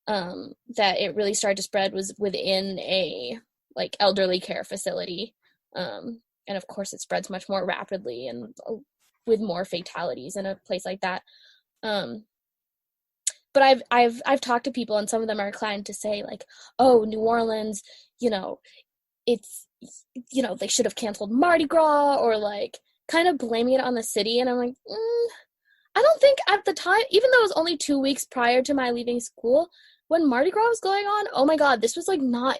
that it really started to spread was within a like elderly care facility. And of course it spreads much more rapidly and with more fatalities in a place like that. But I've talked to people, and some of them are inclined to say like, oh, New Orleans, it's, they should have canceled Mardi Gras, or like kind of blaming it on the city. And I'm like, I don't think at the time, even though it was only 2 weeks prior to my leaving school, when Mardi Gras was going on, oh my God, this was like not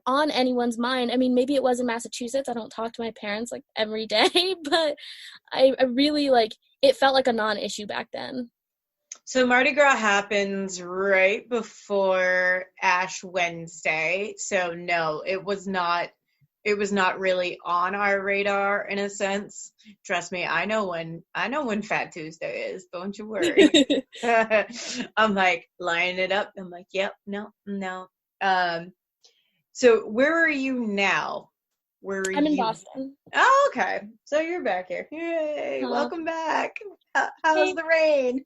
on anyone's mind. I mean, maybe it was in Massachusetts. I don't talk to my parents like every day, but I really like, it felt like a non-issue back then. So Mardi Gras happens right before Ash Wednesday. So no, it was not really on our radar in a sense. Trust me, I know when Fat Tuesday is. Don't you worry. I'm like lining it up. I'm like, yep, no. So where are you now? Where are I'm in you? Boston. Oh, okay. So you're back here. Yay! Welcome back. How's the rain?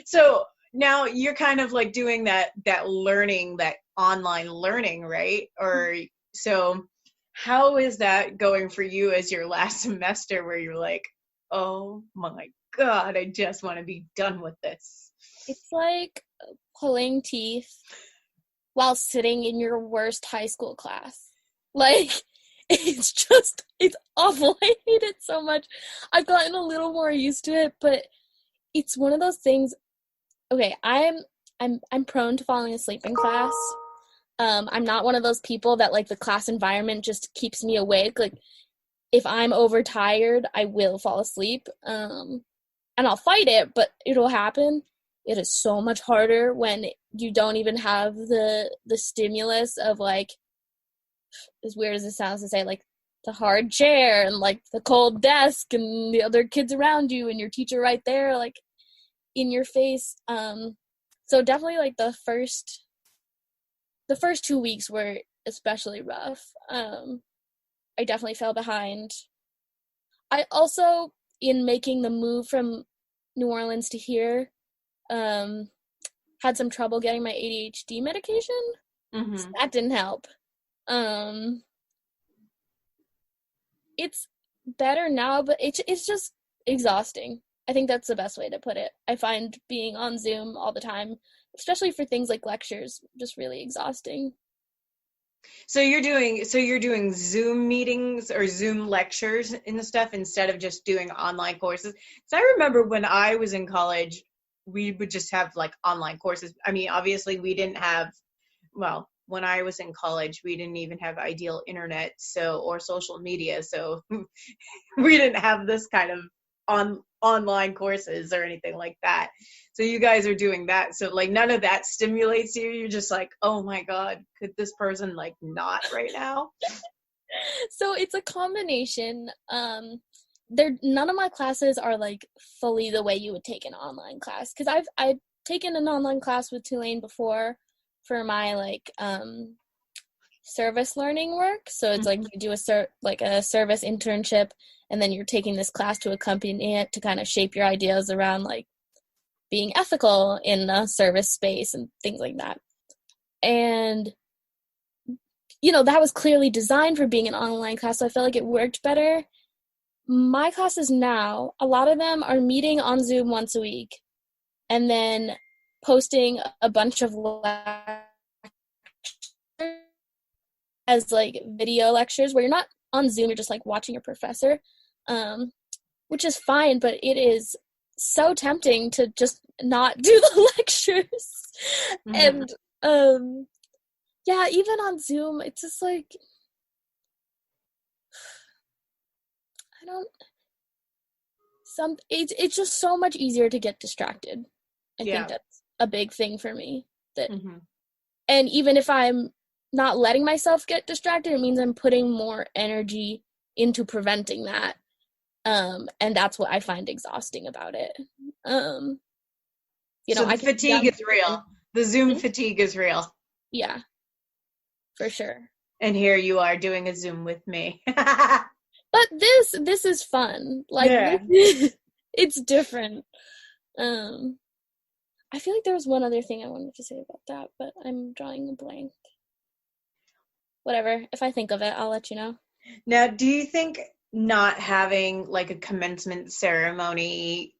So now you're kind of like doing that learning, that online learning, right? Or so how is that going for you as your last semester where you're like, oh my God, I just want to be done with this? It's like pulling teeth while sitting in your worst high school class. Like, it's awful. I hate it so much. I've gotten a little more used to it, but it's one of those things. Okay, I'm prone to falling asleep in class. I'm not one of those people that like the class environment just keeps me awake. Like, if I'm overtired, I will fall asleep. And I'll fight it, but it'll happen. It is so much harder when you don't even have the stimulus of like, as weird as it sounds to say, like the hard chair and like the cold desk and the other kids around you and your teacher right there, like in your face. So definitely like the first 2 weeks were especially rough. I definitely fell behind. I also, in making the move from New Orleans to here, had some trouble getting my ADHD medication. Mm-hmm. So that didn't help. It's better now, but it's just exhausting. I think that's the best way to put it. I find being on Zoom all the time, especially for things like lectures, just really exhausting. So you're doing Zoom meetings or Zoom lectures and stuff instead of just doing online courses. Because I remember when I was in college, we would just have like online courses. I mean, obviously we didn't have, well, when I was in college, we didn't even have ideal internet, or social media. So we didn't have this kind of online courses or anything like that. So you guys are doing that. So like none of that stimulates you. You're just like, oh my God, could this person like not right now? So it's a combination. None of my classes are like fully the way you would take an online class. Cause I've taken an online class with Tulane before for my like service learning work. So it's like you do a service internship, and then you're taking this class to accompany it to kind of shape your ideas around like being ethical in a service space and things like that. And that was clearly designed for being an online class, so I felt like it worked better. My classes now, a lot of them are meeting on Zoom once a week and then posting a bunch of lectures as like video lectures where you're not on Zoom, you're just like watching your professor, which is fine, but it is so tempting to just not do the lectures. Mm-hmm. And yeah, even on Zoom, it's just like it's just so much easier to get distracted. I think that's a big thing for me. And even if I'm not letting myself get distracted, it means I'm putting more energy into preventing that. And that's what I find exhausting about it. So the fatigue is real. The Zoom fatigue is real. Yeah, for sure. And here you are doing a Zoom with me. But this is fun. Like, it's different. I feel like there was one other thing I wanted to say about that, but I'm drawing a blank. Whatever. If I think of it, I'll let you know. Now, do you think not having like a commencement ceremony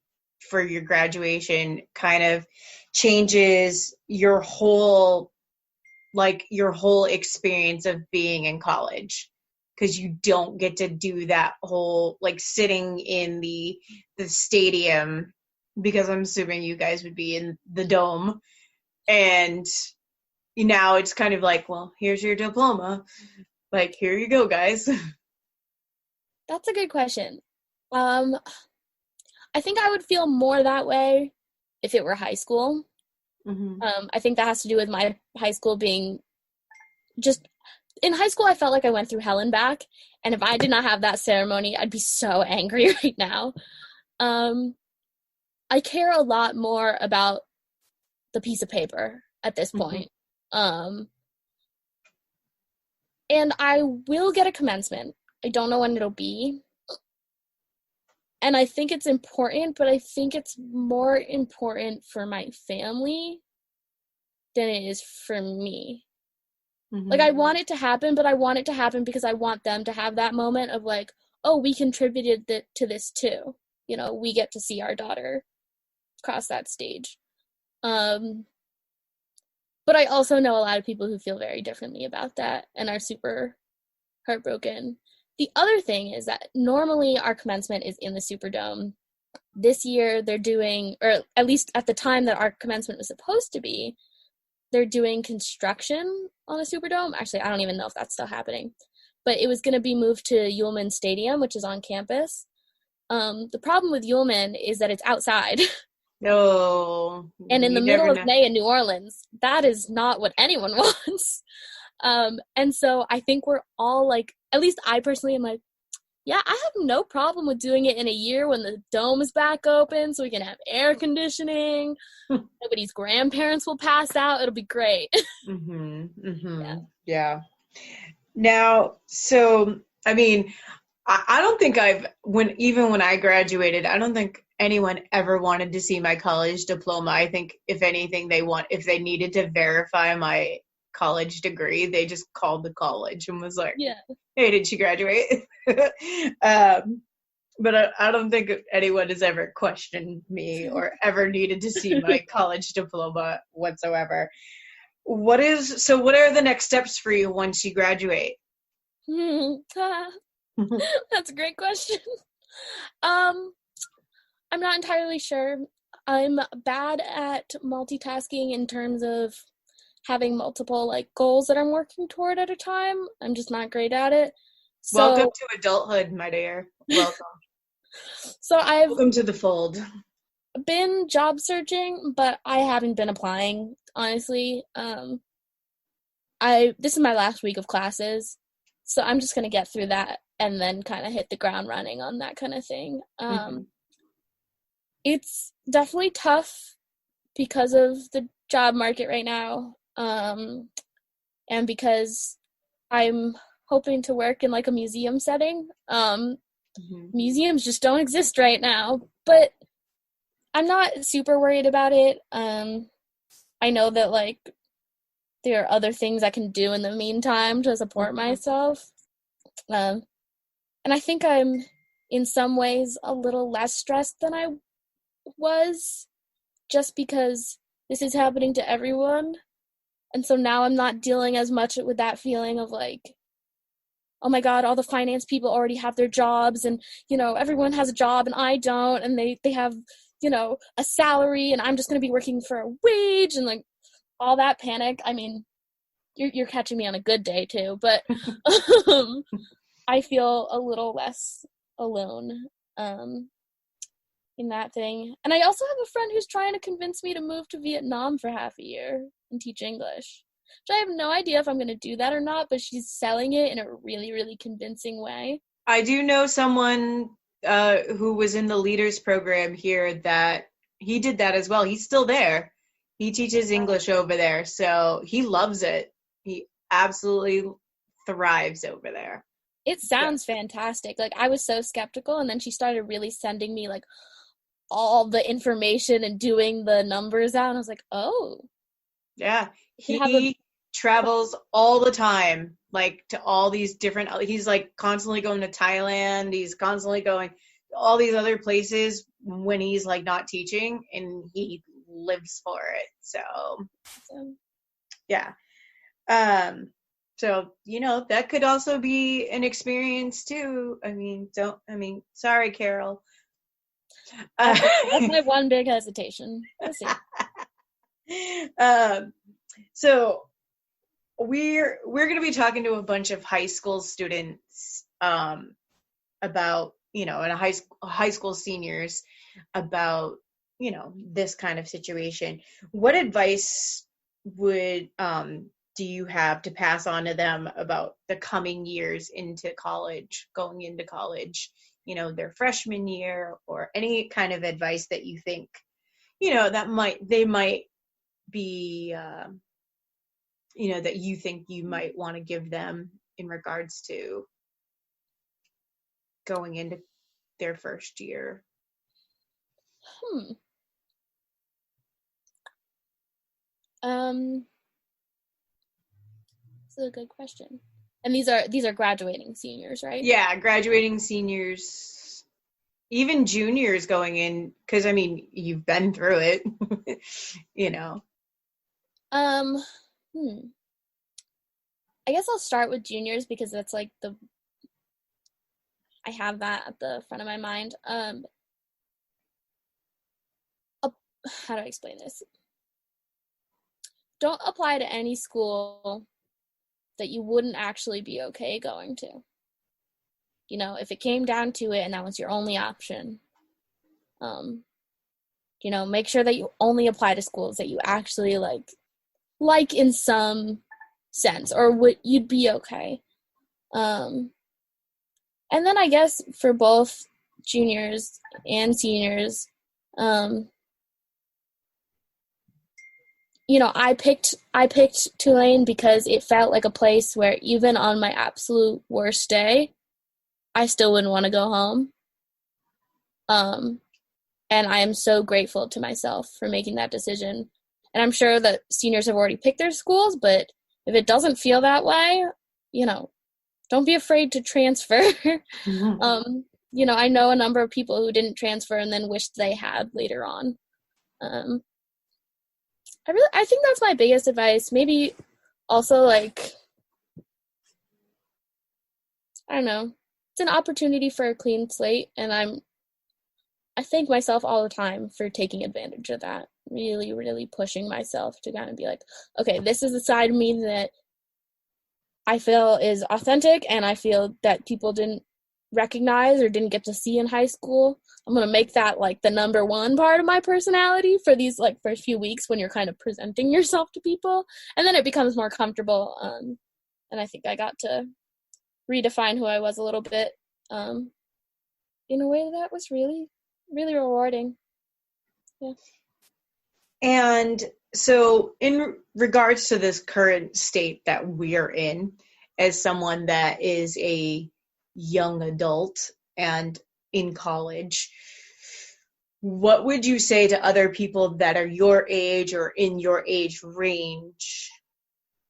for your graduation kind of changes your whole experience of being in college? Because you don't get to do that whole like sitting in the stadium, because I'm assuming you guys would be in the dome, and now it's kind of like, well, here's your diploma, like, here you go, guys. That's a good question. I think I would feel more that way if it were high school. Mm-hmm. I think that has to do with my high school being just, in high school, I felt like I went through hell and back. And if I did not have that ceremony, I'd be so angry right now. I care a lot more about the piece of paper at this point. And I will get a commencement. I don't know when it'll be. And I think it's important, but I think it's more important for my family than it is for me. Like, I want it to happen, but I want it to happen because I want them to have that moment of like, oh, we contributed to this too. You know, we get to see our daughter cross that stage. But I also know a lot of people who feel very differently about that and are super heartbroken. The other thing is that normally our commencement is in the Superdome. This year they're doing, or at least at the time that our commencement was supposed to be, they're doing construction on the Superdome. Actually, I don't even know if that's still happening. But it was going to be moved to Ullman Stadium, which is on campus. The problem with Ullman is that it's outside. No. And in the middle of May in New Orleans, that is not what anyone wants. And so I think we're all like, at least I personally am like, yeah, I have no problem with doing it in a year when the dome is back open so we can have air conditioning. Nobody's grandparents will pass out. It'll be great. Yeah. Now, so, I mean, I don't think even when I graduated, I don't think anyone ever wanted to see my college diploma. I think if anything, if they needed to verify my college degree, they just called the college and was like, hey, did she graduate? But I don't think anyone has ever questioned me or ever needed to see my college diploma whatsoever. What are the next steps for you once you graduate? That's a great question. I'm not entirely sure. I'm bad at multitasking in terms of having multiple like goals that I'm working toward at a time. I'm just not great at it. So, welcome to adulthood, my dear. Welcome. Welcome to the fold. Been job searching, but I haven't been applying, honestly. This is my last week of classes, so I'm just gonna get through that and then kind of hit the ground running on that kind of thing. It's definitely tough because of the job market right now, and because I'm hoping to work in like a museum setting. Museums just don't exist right now, but I'm not super worried about it. I know that like there are other things I can do in the meantime to support myself. And I think I'm in some ways a little less stressed than I was, just because this is happening to everyone. And so now I'm not dealing as much with that feeling of like, oh my God, all the finance people already have their jobs and, you know, everyone has a job and I don't, and they have, you know, a salary and I'm just going to be working for a wage and like all that panic. I mean, you're catching me on a good day too, but I feel a little less alone in that thing. And I also have a friend who's trying to convince me to move to Vietnam for half a year and teach English. Which I have no idea if I'm going to do that or not, but she's selling it in a really, really convincing way. I do know someone who was in the leaders program here that he did that as well. He's still there. He teaches English over there, so he loves it. He absolutely thrives over there. It sounds fantastic. Like, I was so skeptical, and then she started really sending me, like, all the information and doing the numbers out, and I was like, oh. Yeah, he travels all the time, like, to all these different, he's, like, constantly going to Thailand, he's constantly going to all these other places when he's, like, not teaching, and he lives for it, so, awesome. Yeah. So, you know, that could also be an experience, too. Sorry, Carol. That's my one big hesitation. Let's see. So we're going to be talking to a bunch of high school students about, you know, and high school seniors about this kind of situation, what advice would do you have to pass on to them about the coming years into college, going into college, their freshman year, or any kind of advice that you think, that they might be, that you think you might want to give them in regards to going into their first year? That's a good question. And these are graduating seniors, right? Yeah, graduating seniors, even juniors going in, because you've been through it. I guess I'll start with juniors because that's like I have that at the front of my mind. How do I explain this? Don't apply to any school that you wouldn't actually be okay going to. If it came down to it and that was your only option, make sure that you only apply to schools that you actually like in some sense, or you'd be okay. And then I guess for both juniors and seniors, I picked Tulane because it felt like a place where even on my absolute worst day, I still wouldn't want to go home. And I am so grateful to myself for making that decision. And I'm sure that seniors have already picked their schools, but if it doesn't feel that way, don't be afraid to transfer. Mm-hmm. I know a number of people who didn't transfer and then wished they had later on. I think that's my biggest advice. Maybe also I don't know, it's an opportunity for a clean slate, and I thank myself all the time for taking advantage of that. Really, really pushing myself to kind of be like, okay, this is the side of me that I feel is authentic and I feel that people didn't recognize or didn't get to see in high school. I'm going to make that the number one part of my personality for these first few weeks when you're kind of presenting yourself to people, and then it becomes more comfortable. And I think I got to redefine who I was a little bit in a way that was really, really rewarding. Yeah. And so in regards to this current state that we're in, as someone that is a young adult and in college, what would you say to other people that are your age or in your age range?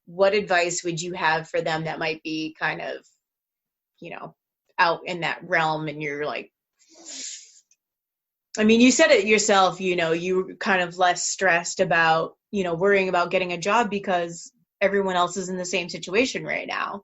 What advice would you have for them that might be kind of, out in that realm, and you're you said it yourself, you were kind of less stressed about, worrying about getting a job because everyone else is in the same situation right now.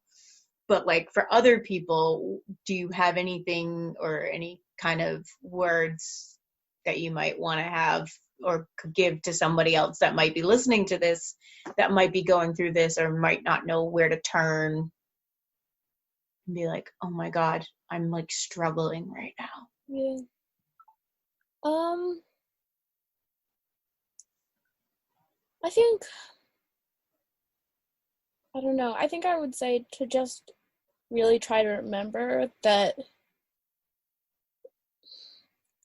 But for other people, do you have anything or any kind of words that you might want to have or could give to somebody else that might be listening to this, that might be going through this or might not know where to turn and be like, oh my God, I'm struggling right now? Yeah. I think I would say to just really try to remember that,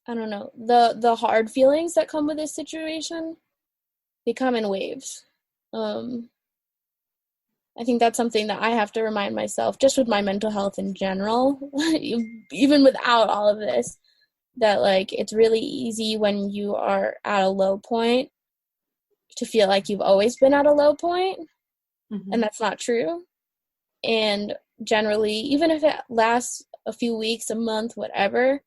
the hard feelings that come with this situation, they come in waves. I think that's something that I have to remind myself, just with my mental health in general, even without all of this, that it's really easy when you are at a low point to feel like you've always been at a low point. Mm-hmm. And that's not true. And generally, even if it lasts a few weeks, a month, whatever,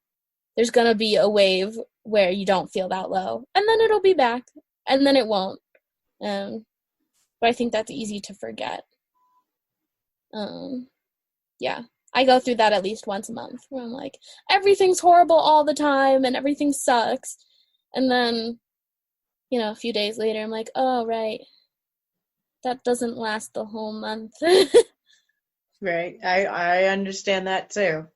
there's going to be a wave where you don't feel that low, and then it'll be back, and then it won't. But I think that's easy to forget. Yeah, I go through that at least once a month where I'm everything's horrible all the time and everything sucks. And then, a few days later, I'm oh, right. That doesn't last the whole month. Right. I understand that too.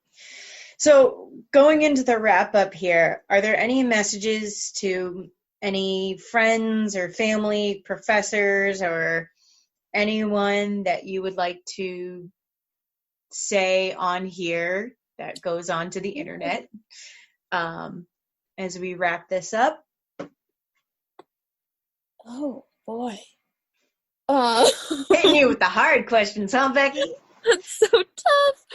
So going into the wrap up here, are there any messages to any friends or family, professors, or anyone that you would like to say on here that goes on to the internet as we wrap this up? Oh boy. Hitting you with the hard questions, huh, Becky? That's so tough.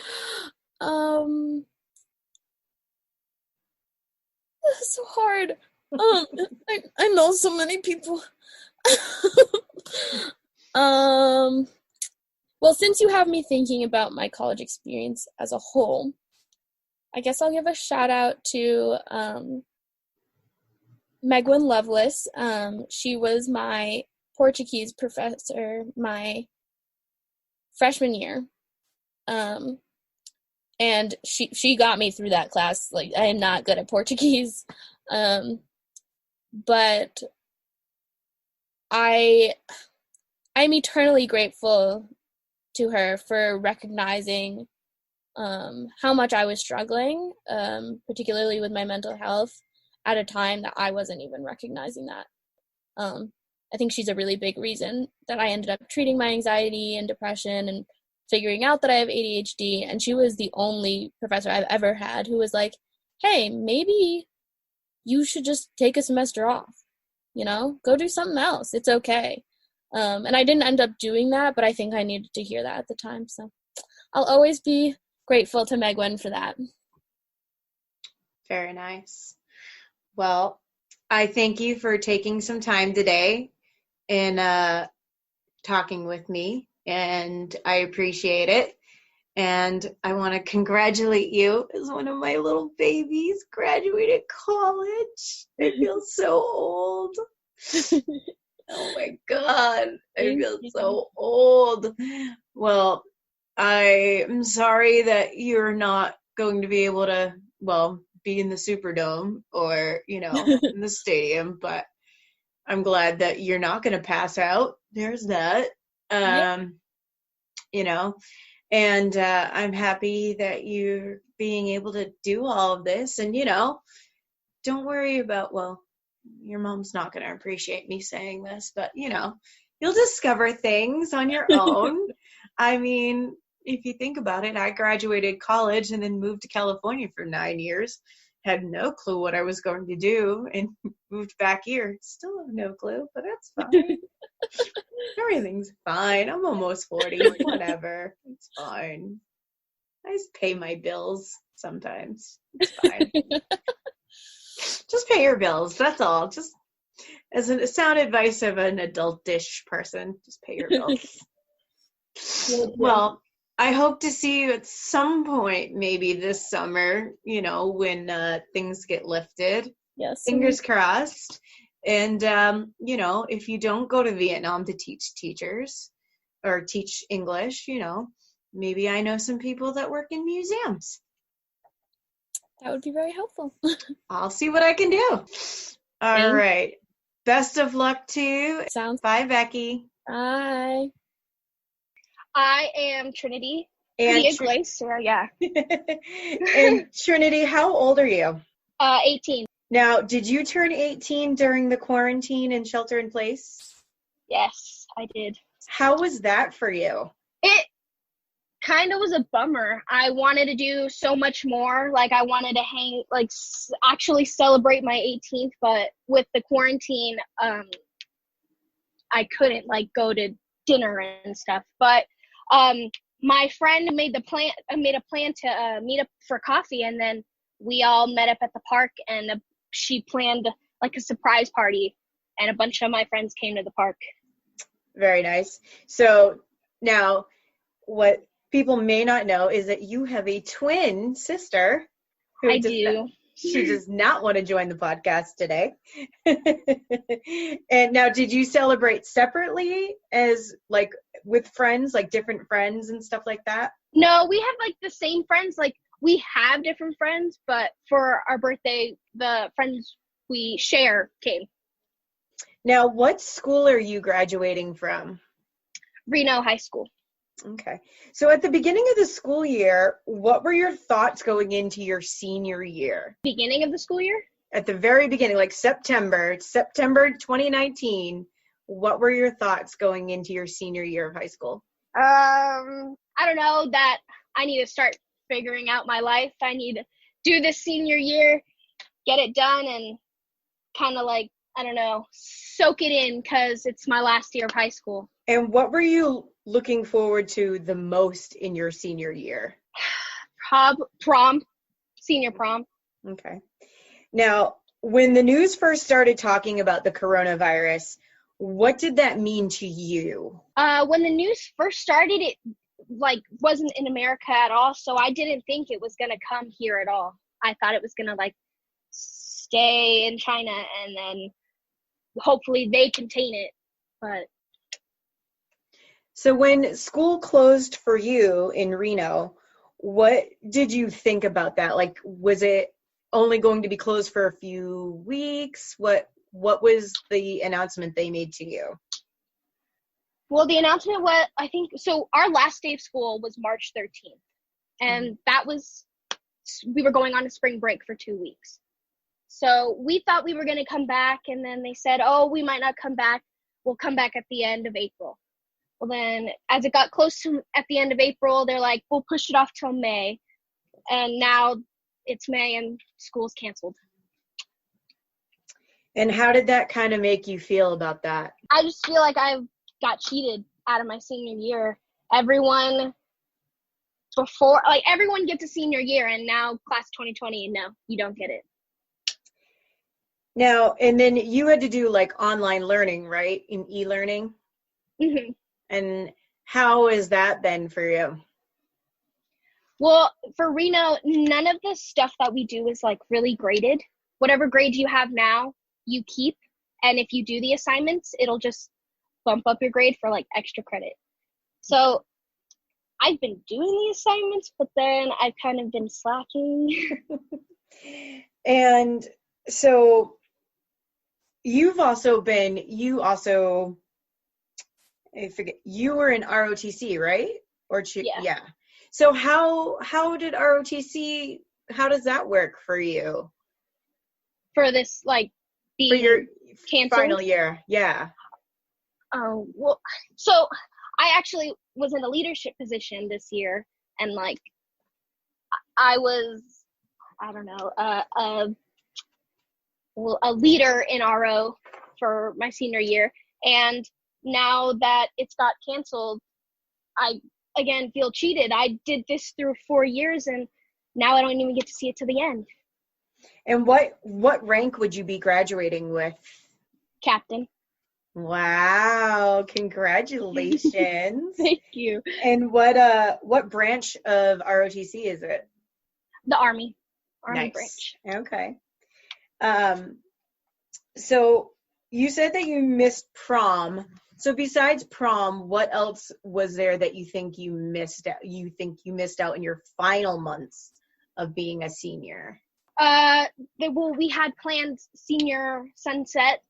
That's so hard. I know so many people. Well, since you have me thinking about my college experience as a whole, I guess I'll give a shout out to Megwin Lovelace. She was my Portuguese professor my freshman year. And she got me through that class. Like, I am not good at Portuguese. But I'm eternally grateful to her for recognizing how much I was struggling, particularly with my mental health, at a time that I wasn't even recognizing that. I think she's a really big reason that I ended up treating my anxiety and depression and figuring out that I have ADHD. And she was the only professor I've ever had who was like, hey, maybe you should just take a semester off, go do something else. It's okay. And I didn't end up doing that, but I think I needed to hear that at the time. So I'll always be grateful to Megwin for that. Very nice. Well, I thank you for taking some time today and talking with me, and I appreciate it. And I want to congratulate you as one of my little babies graduated college. I feel so old. Oh my God, I feel so old. Well, I'm sorry that you're not going to be able to, be in the Superdome or, in the stadium, but I'm glad that you're not going to pass out. There's that. And I'm happy that you're being able to do all of this. And, don't worry about, your mom's not going to appreciate me saying this, but, you'll discover things on your own. I mean, if you think about it, I graduated college and then moved to California for 9 years. Had no clue what I was going to do and moved back here. Still have no clue, but that's fine. Everything's fine. I'm almost 40. Whatever. It's fine. I just pay my bills sometimes. It's fine. Just pay your bills. That's all. Just as a sound advice of an adult-ish person, just pay your bills. Well, I hope to see you at some point, maybe this summer, when things get lifted. Yes. Fingers crossed. And, if you don't go to Vietnam to teach teachers or teach English, maybe I know some people that work in museums. That would be very helpful. I'll see what I can do. All right. Best of luck to you. Bye, Becky. Bye. I am Trinity. And And Trinity, how old are you? 18. Now, did you turn 18 during the quarantine and shelter in place? Yes, I did. How was that for you? It kind of was a bummer. I wanted to do so much more. Like, I wanted to actually celebrate my 18th, but with the quarantine, I couldn't, go to dinner and stuff. But my friend made a plan to meet up for coffee, and then we all met up at the park, and she planned a surprise party, and a bunch of my friends came to the park. Very nice. So now what people may not know is that you have a twin sister. I do. She does not want to join the podcast today. And now, did you celebrate separately as with friends, different friends and stuff like that? No, we have the same friends. We have different friends, but for our birthday, the friends we share came. Now, what school are you graduating from? Reno High School. Okay. So at the beginning of the school year, what were your thoughts going into your senior year? Beginning of the school year? At the very beginning, like September 2019, what were your thoughts going into your senior year of high school? I don't know, that I need to start figuring out my life. I need to do this senior year, get it done, and kind of like, I don't know, soak it in because it's my last year of high school. And what were you looking forward to the most in your senior year? Prom, senior prom. Okay. Now, when the news first started talking about the coronavirus, what did that mean to you? When the news first started, it like wasn't in America at all, so I didn't think it was gonna come here at all. I thought it was gonna like stay in China and then hopefully they contain it. But so when school closed for you in Reno, what did you think about that? Like, was it only going to be closed for a few weeks? What was the announcement they made to you? Well, the announcement was, I think, so our last day of school was March 13th. And that was, we were going on a spring break for 2 weeks. So we thought we were going to come back, and then they said, oh, we might not come back. We'll come back at the end of April. Well, then as it got close to at the end of April, they're like, we'll push it off till May. And now it's May and school's canceled. And how did that kind of make you feel about that? I just feel like I got cheated out of my senior year. Everyone gets a senior year, and now class 2020, no, you don't get it. Now, and then you had to do like online learning, right? In e-learning? Mm-hmm. And how has that been for you? Well, for Reno, none of the stuff that we do is like really graded. Whatever grade you have now, you keep. And if you do the assignments, it'll just bump up your grade for like extra credit. So I've been doing the assignments, but then I've kind of been slacking. And so you were in ROTC, right? Yeah. So how did ROTC, how does that work for you? For this, like, for your canceled final year, yeah. Oh, well, so I actually was in a leadership position this year, and like I was, I don't know, a leader in RO for my senior year, and now that it's got canceled, I again feel cheated. I did this through 4 years, and now I don't even get to see it to the end. And what rank would you be graduating with? Captain. Wow, congratulations. Thank you. And what branch of ROTC is it? The Army Nice. branch. Okay. So you said that you missed prom. So besides prom, what else was there that you think you missed out? You think you missed out in your final months of being a senior? We had planned senior sunset,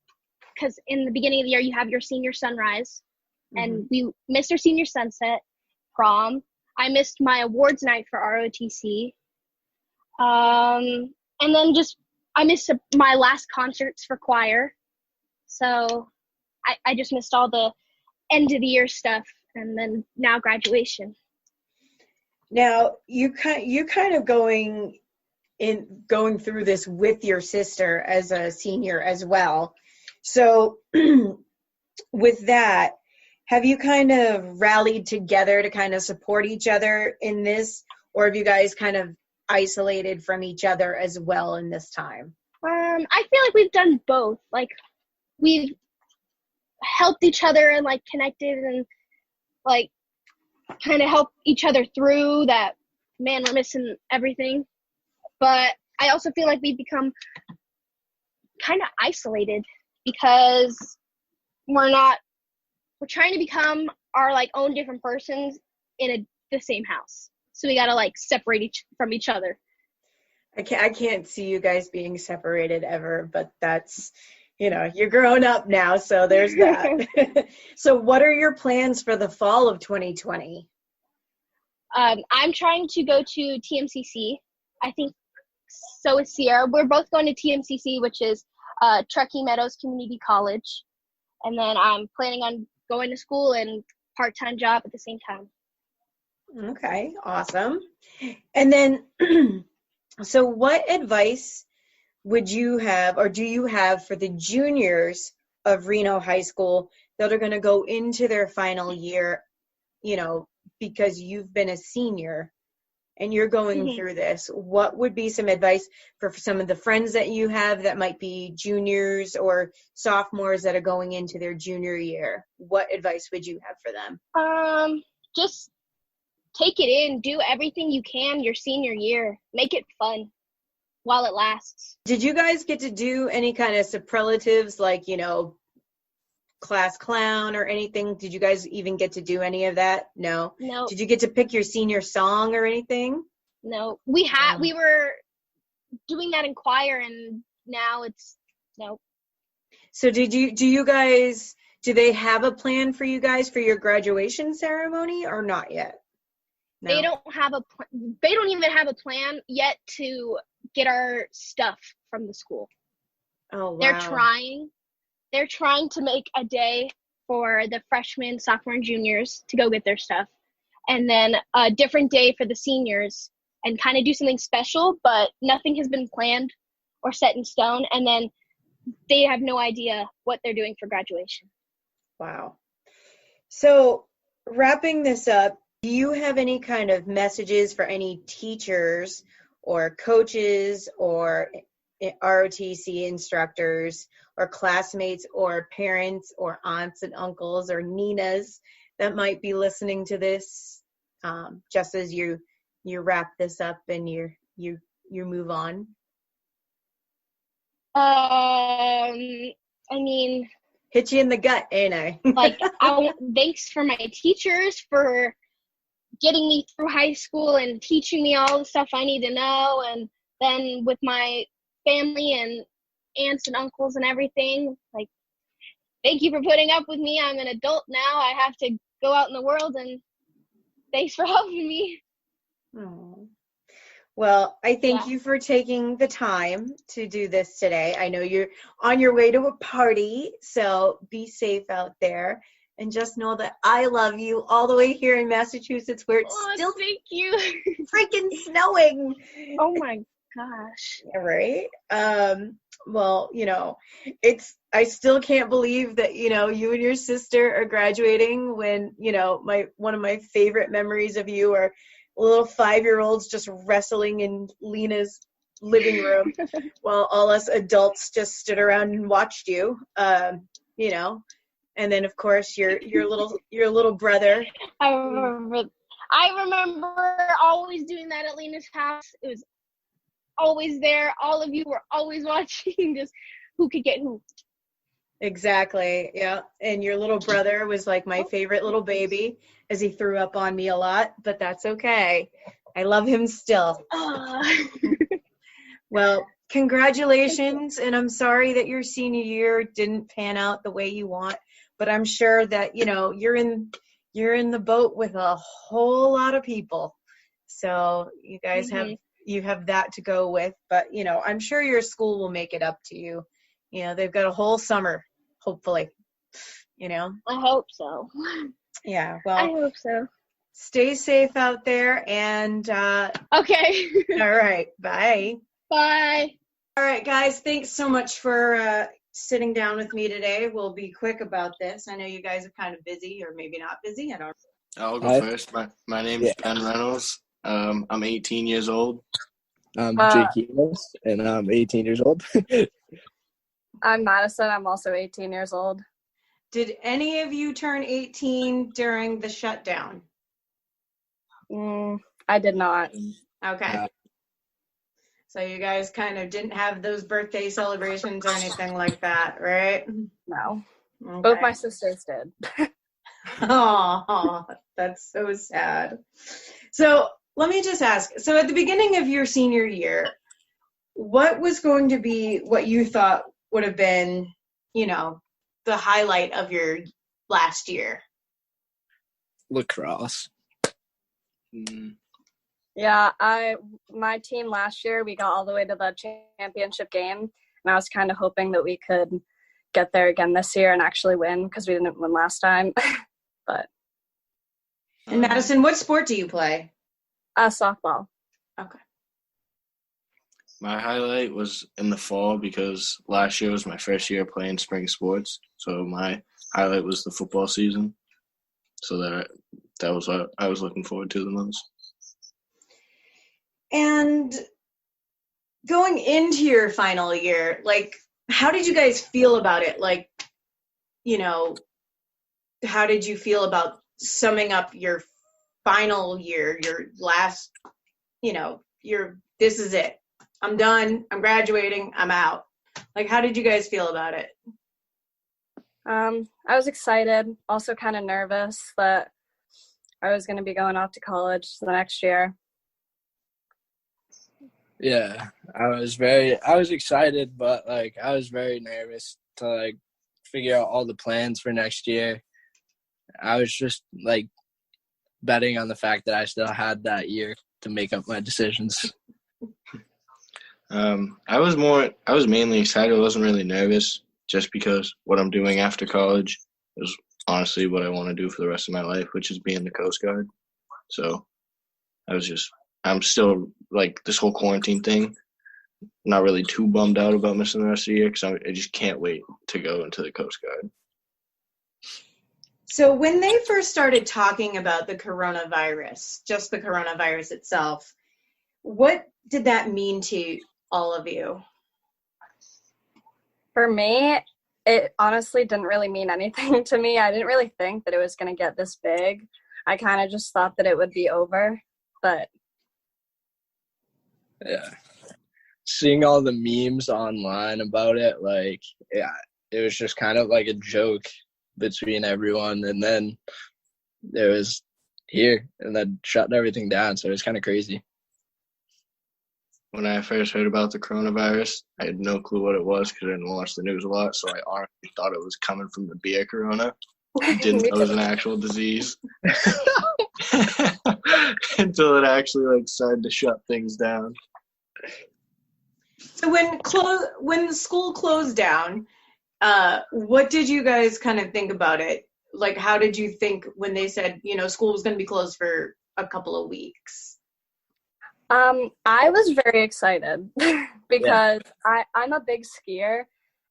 because in the beginning of the year you have your senior sunrise, and we missed our senior sunset, prom. I missed my awards night for ROTC, and then I missed my last concerts for choir. So I just missed all the end of the year stuff, and then now graduation. Now you kind of going through this with your sister as a senior as well. So with that, have you kind of rallied together to kind of support each other in this, or have you guys kind of isolated from each other as well in this time? I feel like we've done both. Like, we've helped each other and like connected and like kind of helped each other through that. Man, we're missing everything. But I also feel like we've become kind of isolated because we're trying to become our like own different persons in the same house. So we gotta like separate from each other. I can't see you guys being separated ever, but that's, you're growing up now, so there's that. So what are your plans for the fall of 2020? I'm trying to go to TMCC. I think so is Sierra. We're both going to TMCC, which is Truckee Meadows Community College. And then I'm planning on going to school and part-time job at the same time. Okay, awesome. And then, so what advice would you have, or do you have, for the juniors of Reno High School that are going to go into their final year, because you've been a senior and you're going through this? What would be some advice for some of the friends that you have that might be juniors or sophomores that are going into their junior year? What advice would you have for them? Just take it in. Do everything you can your senior year. Make it fun while it lasts. Did you guys get to do any kind of superlatives like, class clown or anything? Did you guys even get to do any of that? No. Did you get to pick your senior song or anything? No. We were doing that in choir, and now it's no. So do they have a plan for you guys for your graduation ceremony or not yet? No. They don't even have a plan yet to get our stuff from the school. Oh, wow. They're trying to make a day for the freshmen, sophomore, and juniors to go get their stuff. And then a different day for the seniors and kind of do something special, but nothing has been planned or set in stone. And then they have no idea what they're doing for graduation. Wow. So wrapping this up, do you have any kind of messages for any teachers or coaches or ROTC instructors or classmates or parents or aunts and uncles or Ninas that might be listening to this, just as you wrap this up and you move on? Hit you in the gut, ain't I? Thanks for my teachers for getting me through high school and teaching me all the stuff I need to know. And then with my family and aunts and uncles and everything, thank you for putting up with me. I'm an adult now. I have to go out in the world, and thanks for helping me. Oh. Well, I thank you for taking the time to do this today. I know you're on your way to a party, so be safe out there. And just know that I love you all the way here in Massachusetts, where it's still thank you. freaking snowing. Oh my gosh. Yeah, right? Well, I still can't believe that, you and your sister are graduating when, one of my favorite memories of you are little 5-year-olds just wrestling in Lena's living room while all us adults just stood around and watched you, And then, of course, your little brother. I remember always doing that at Lena's house. It was always there. All of you were always watching just who could get who. Exactly. Yeah. And your little brother was like my favorite little baby, as he threw up on me a lot, but that's okay. I love him still. Well, congratulations. And I'm sorry that your senior year didn't pan out the way you want. But I'm sure that, you're in the boat with a whole lot of people. So you guys have that to go with. But, I'm sure your school will make it up to you. They've got a whole summer, hopefully, I hope so. Yeah, well. I hope so. Stay safe out there and. Okay. All right. Bye. Bye. All right, guys. Thanks so much for sitting down with me today. We'll be quick about this. I know you guys are kind of busy, or maybe not busy. I don't know. I'll go first. My name is Ben Reynolds. I'm 18 years old. I'm Jake Enos, and I'm 18 years old. I'm Madison. I'm also 18 years old. Did any of you turn 18 during the shutdown? I did not. Okay. So you guys kind of didn't have those birthday celebrations or anything like that, right? No. Okay. Both my sisters did. Oh, that's so sad. So let me just ask. So at the beginning of your senior year, what was going to be what you thought would have been, the highlight of your last year? Lacrosse. Yeah, my team last year, we got all the way to the championship game, and I was kind of hoping that we could get there again this year and actually win because we didn't win last time. But And Madison, what sport do you play? Softball. Okay. My highlight was in the fall because last year was my first year playing spring sports. So my highlight was the football season. So that was what I was looking forward to the most. And going into your final year, like, how did you guys feel about it? Like, you know, how did you feel about summing up your final year, your last, you know, this is it. I'm done. I'm graduating. I'm out. Like, how did you guys feel about it? I was excited, also kind of nervous that I was going to be going off to college the next year. Yeah, I was excited, but like I was very nervous to like figure out all the plans for next year. I was just like betting on the fact that I still had that year to make up my decisions. I was mainly excited. I wasn't really nervous just because what I'm doing after college is honestly what I want to do for the rest of my life, which is be in the Coast Guard. So I'm still like this whole quarantine thing, not really too bummed out about missing the rest of the year because I just can't wait to go into the Coast Guard. So when they first started talking about the coronavirus, just the coronavirus itself, what did that mean to all of you? For me, it honestly didn't really mean anything to me. I didn't really think that it was going to get this big. I kind of just thought that it would be over, but yeah, seeing all the memes online about it, like, yeah, it was just kind of like a joke between everyone, and then it was here and then shutting everything down, so it was kind of crazy. When I first heard about the coronavirus, I had no clue what it was because I didn't watch the news a lot, so I honestly thought it was coming from the beer corona. Didn't know it was an actual disease until it actually like started to shut things down. So when the school closed down, what did you guys kind of think about it? Like, how did you think when they said, you know, school was going to be closed for a couple of weeks? I was very excited because I'm a big skier,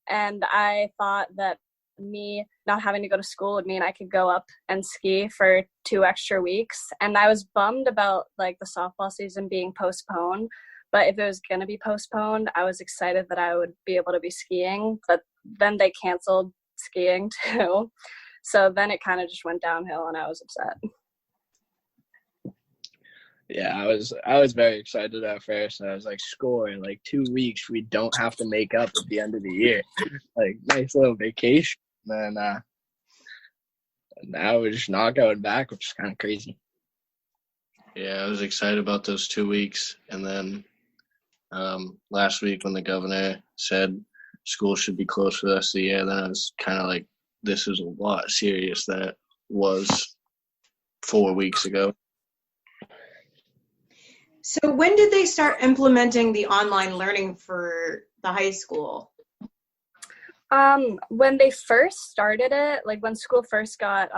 and I thought that me not having to go to school would mean I could go up and ski for 2 extra weeks. And I was bummed about like the softball season being postponed, but if it was going to be postponed, I was excited that I would be able to be skiing. But then they canceled skiing too, so then it kind of just went downhill, and I was upset. Yeah, I was very excited at first. I was like, score, in like 2 weeks we don't have to make up at the end of the year. Like, nice little vacation. And then now we're just not going back, which is kind of crazy. Yeah, I was excited about those 2 weeks. And then last week when the governor said school should be closed for the rest of the year, then I was kind of like, this is a lot serious than it was 4 weeks ago. So when did they start implementing the online learning for the high school? When they first started it, like when school first got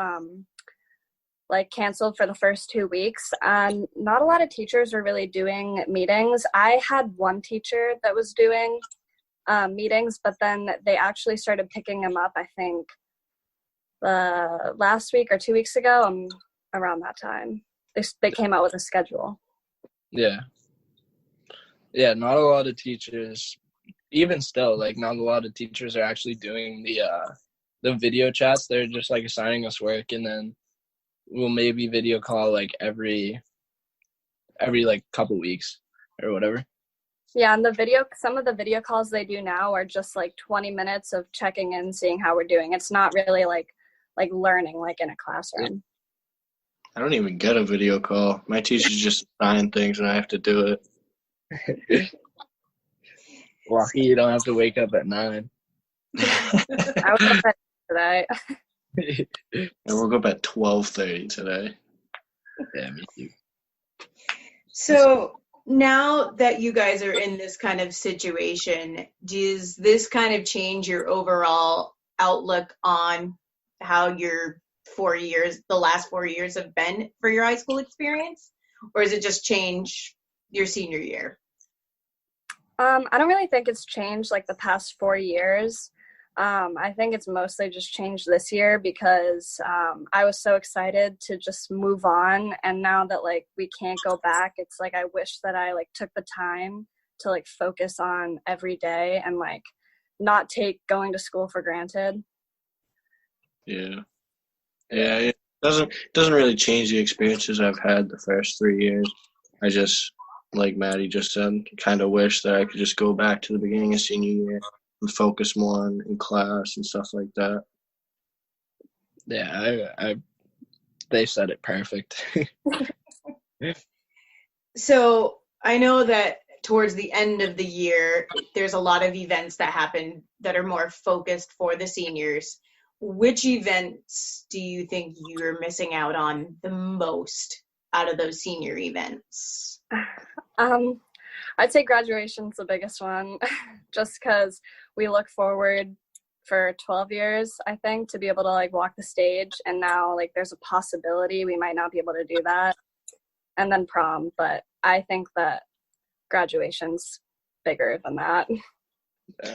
like canceled for the first 2 weeks, not a lot of teachers were really doing meetings. I had one teacher that was doing meetings, but then they actually started picking them up, I think, last week or 2 weeks ago, around that time. They came out with a schedule. Yeah, not a lot of teachers, even still, like not a lot of teachers are actually doing the video chats. They're just like assigning us work, and then we'll maybe video call like every like couple weeks or whatever. Yeah, and some of the video calls they do now are just like 20 minutes of checking in, seeing how we're doing. It's not really like learning like in a classroom. I don't even get a video call. My teachers just assign things and I have to do it. Lucky you don't have to wake up at 9. I was up at today. I woke up at 12:30 today. Yeah, me too. So now that you guys are in this kind of situation, does this kind of change your overall outlook on how your the last 4 years have been for your high school experience? Or does it just change your senior year? I don't really think it's changed like the past 4 years. I think it's mostly just changed this year because I was so excited to just move on, and now that like we can't go back, it's like I wish that I like took the time to like focus on every day and like not take going to school for granted. Yeah, it doesn't really change the experiences I've had the first 3 years. I just, like Maddie just said, kind of wish that I could just go back to the beginning of senior year and focus more on in class and stuff like that. Yeah, they said it perfect. So I know that towards the end of the year, there's a lot of events that happen that are more focused for the seniors. Which events do you think you're missing out on the most out of those senior events? I'd say graduation's the biggest one, just because we look forward for 12 years, I think, to be able to like walk the stage, and now like there's a possibility we might not be able to do that. And then prom, but I think that graduation's bigger than that.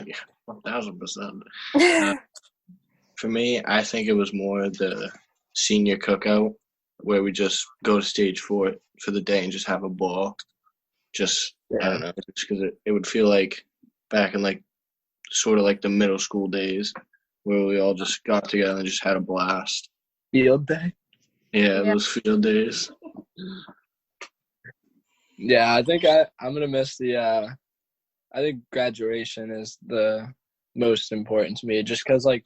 Yeah, 1000%. For me, I think it was more the senior cookout where we just go to stage 4 for the day and just have a ball. Just, I don't know, just because it would feel like back in like sort of like the middle school days where we all just got together and just had a blast. Field day? Yeah, those field days. Yeah, I think I'm going to miss I think graduation is the most important to me, just because like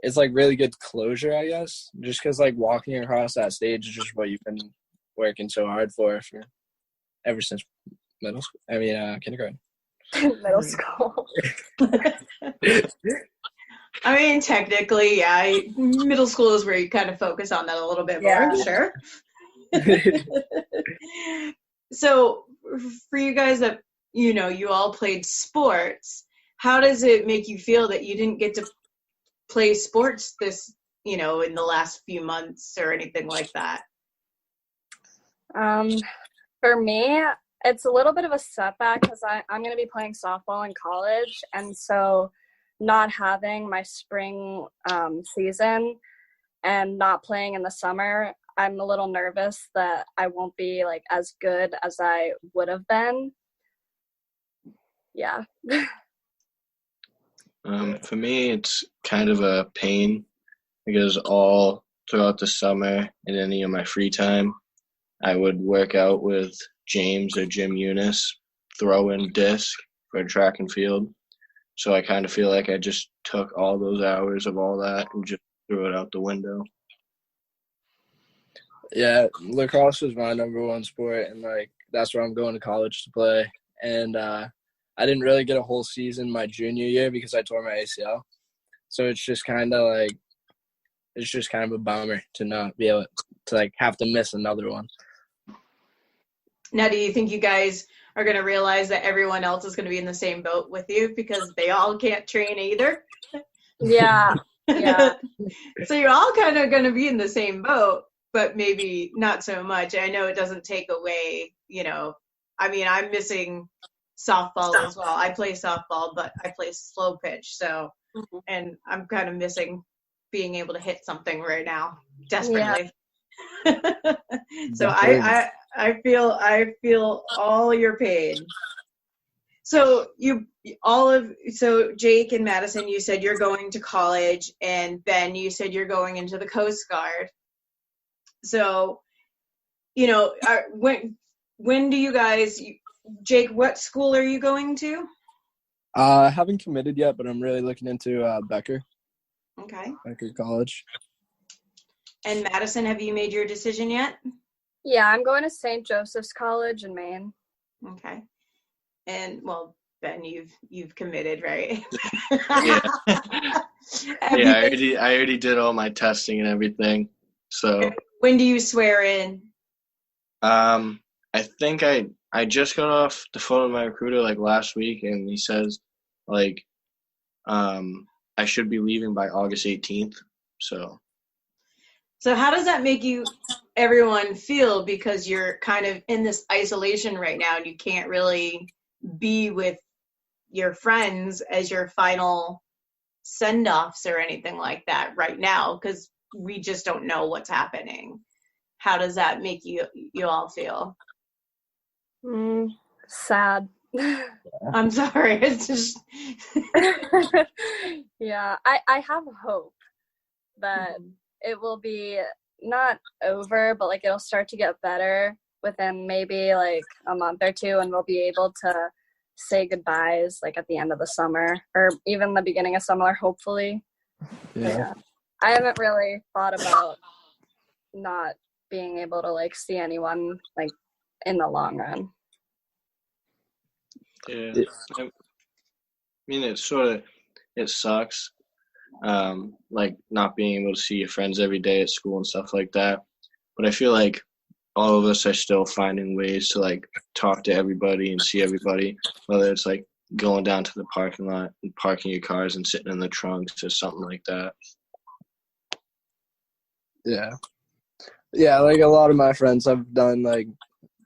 it's like really good closure, I guess, just because like walking across that stage is just what you've been working so hard for ever since kindergarten. Middle school. I mean, technically, yeah, middle school is where you kind of focus on that a little bit more, sure. So for you guys that, you all played sports, how does it make you feel that you didn't get to play sports this, in the last few months or anything like that? For me, it's a little bit of a setback because I'm going to be playing softball in college, and so not having my spring season and not playing in the summer, I'm a little nervous that I won't be like as good as I would have been. Yeah. For me, it's kind of a pain because all throughout the summer and any of my free time, I would work out with James or Jim Eunice, throw in disc for track and field. So I kind of feel like I just took all those hours of all that and just threw it out the window. Yeah, lacrosse was my number one sport, and like that's where I'm going to college to play. And I didn't really get a whole season my junior year because I tore my ACL. So it's just kind of a bummer to not be able to like have to miss another one. Now, do you think you guys are going to realize that everyone else is going to be in the same boat with you because they all can't train either? Yeah. So you're all kind of going to be in the same boat, but maybe not so much. I know it doesn't take away, I'm missing softball as well. I play softball, but I play slow pitch. So, and I'm kind of missing being able to hit something right now desperately. Yeah. So I feel all your pain. So Jake and Madison, you said you're going to college, and Ben, you said you're going into the Coast Guard. So, when do you guys, Jake, what school are you going to? I haven't committed yet, but I'm really looking into Becker. Okay. Becker College. And Madison, have you made your decision yet? Yeah, I'm going to St. Joseph's College in Maine. Okay. And well, Ben, you've committed, right? Yeah. I already did all my testing and everything. So when do you swear in? I think I just got off the phone with my recruiter like last week, and he says like I should be leaving by August 18th. So how does that make everyone feel, because you're kind of in this isolation right now and you can't really be with your friends as your final send-offs or anything like that right now, because we just don't know what's happening? How does that make you all feel? Sad. I'm sorry. It's just Yeah, I have hope that it will be not over, but like it'll start to get better within maybe like a month or two, and we'll be able to say goodbyes like at the end of the summer or even the beginning of summer, hopefully. Yeah. I haven't really thought about not being able to like see anyone like in the long run. Yeah. I mean, it sucks. Like not being able to see your friends every day at school and stuff like that. But I feel like all of us are still finding ways to like talk to everybody and see everybody, whether it's like going down to the parking lot and parking your cars and sitting in the trunks or something like that. Yeah, like a lot of my friends have done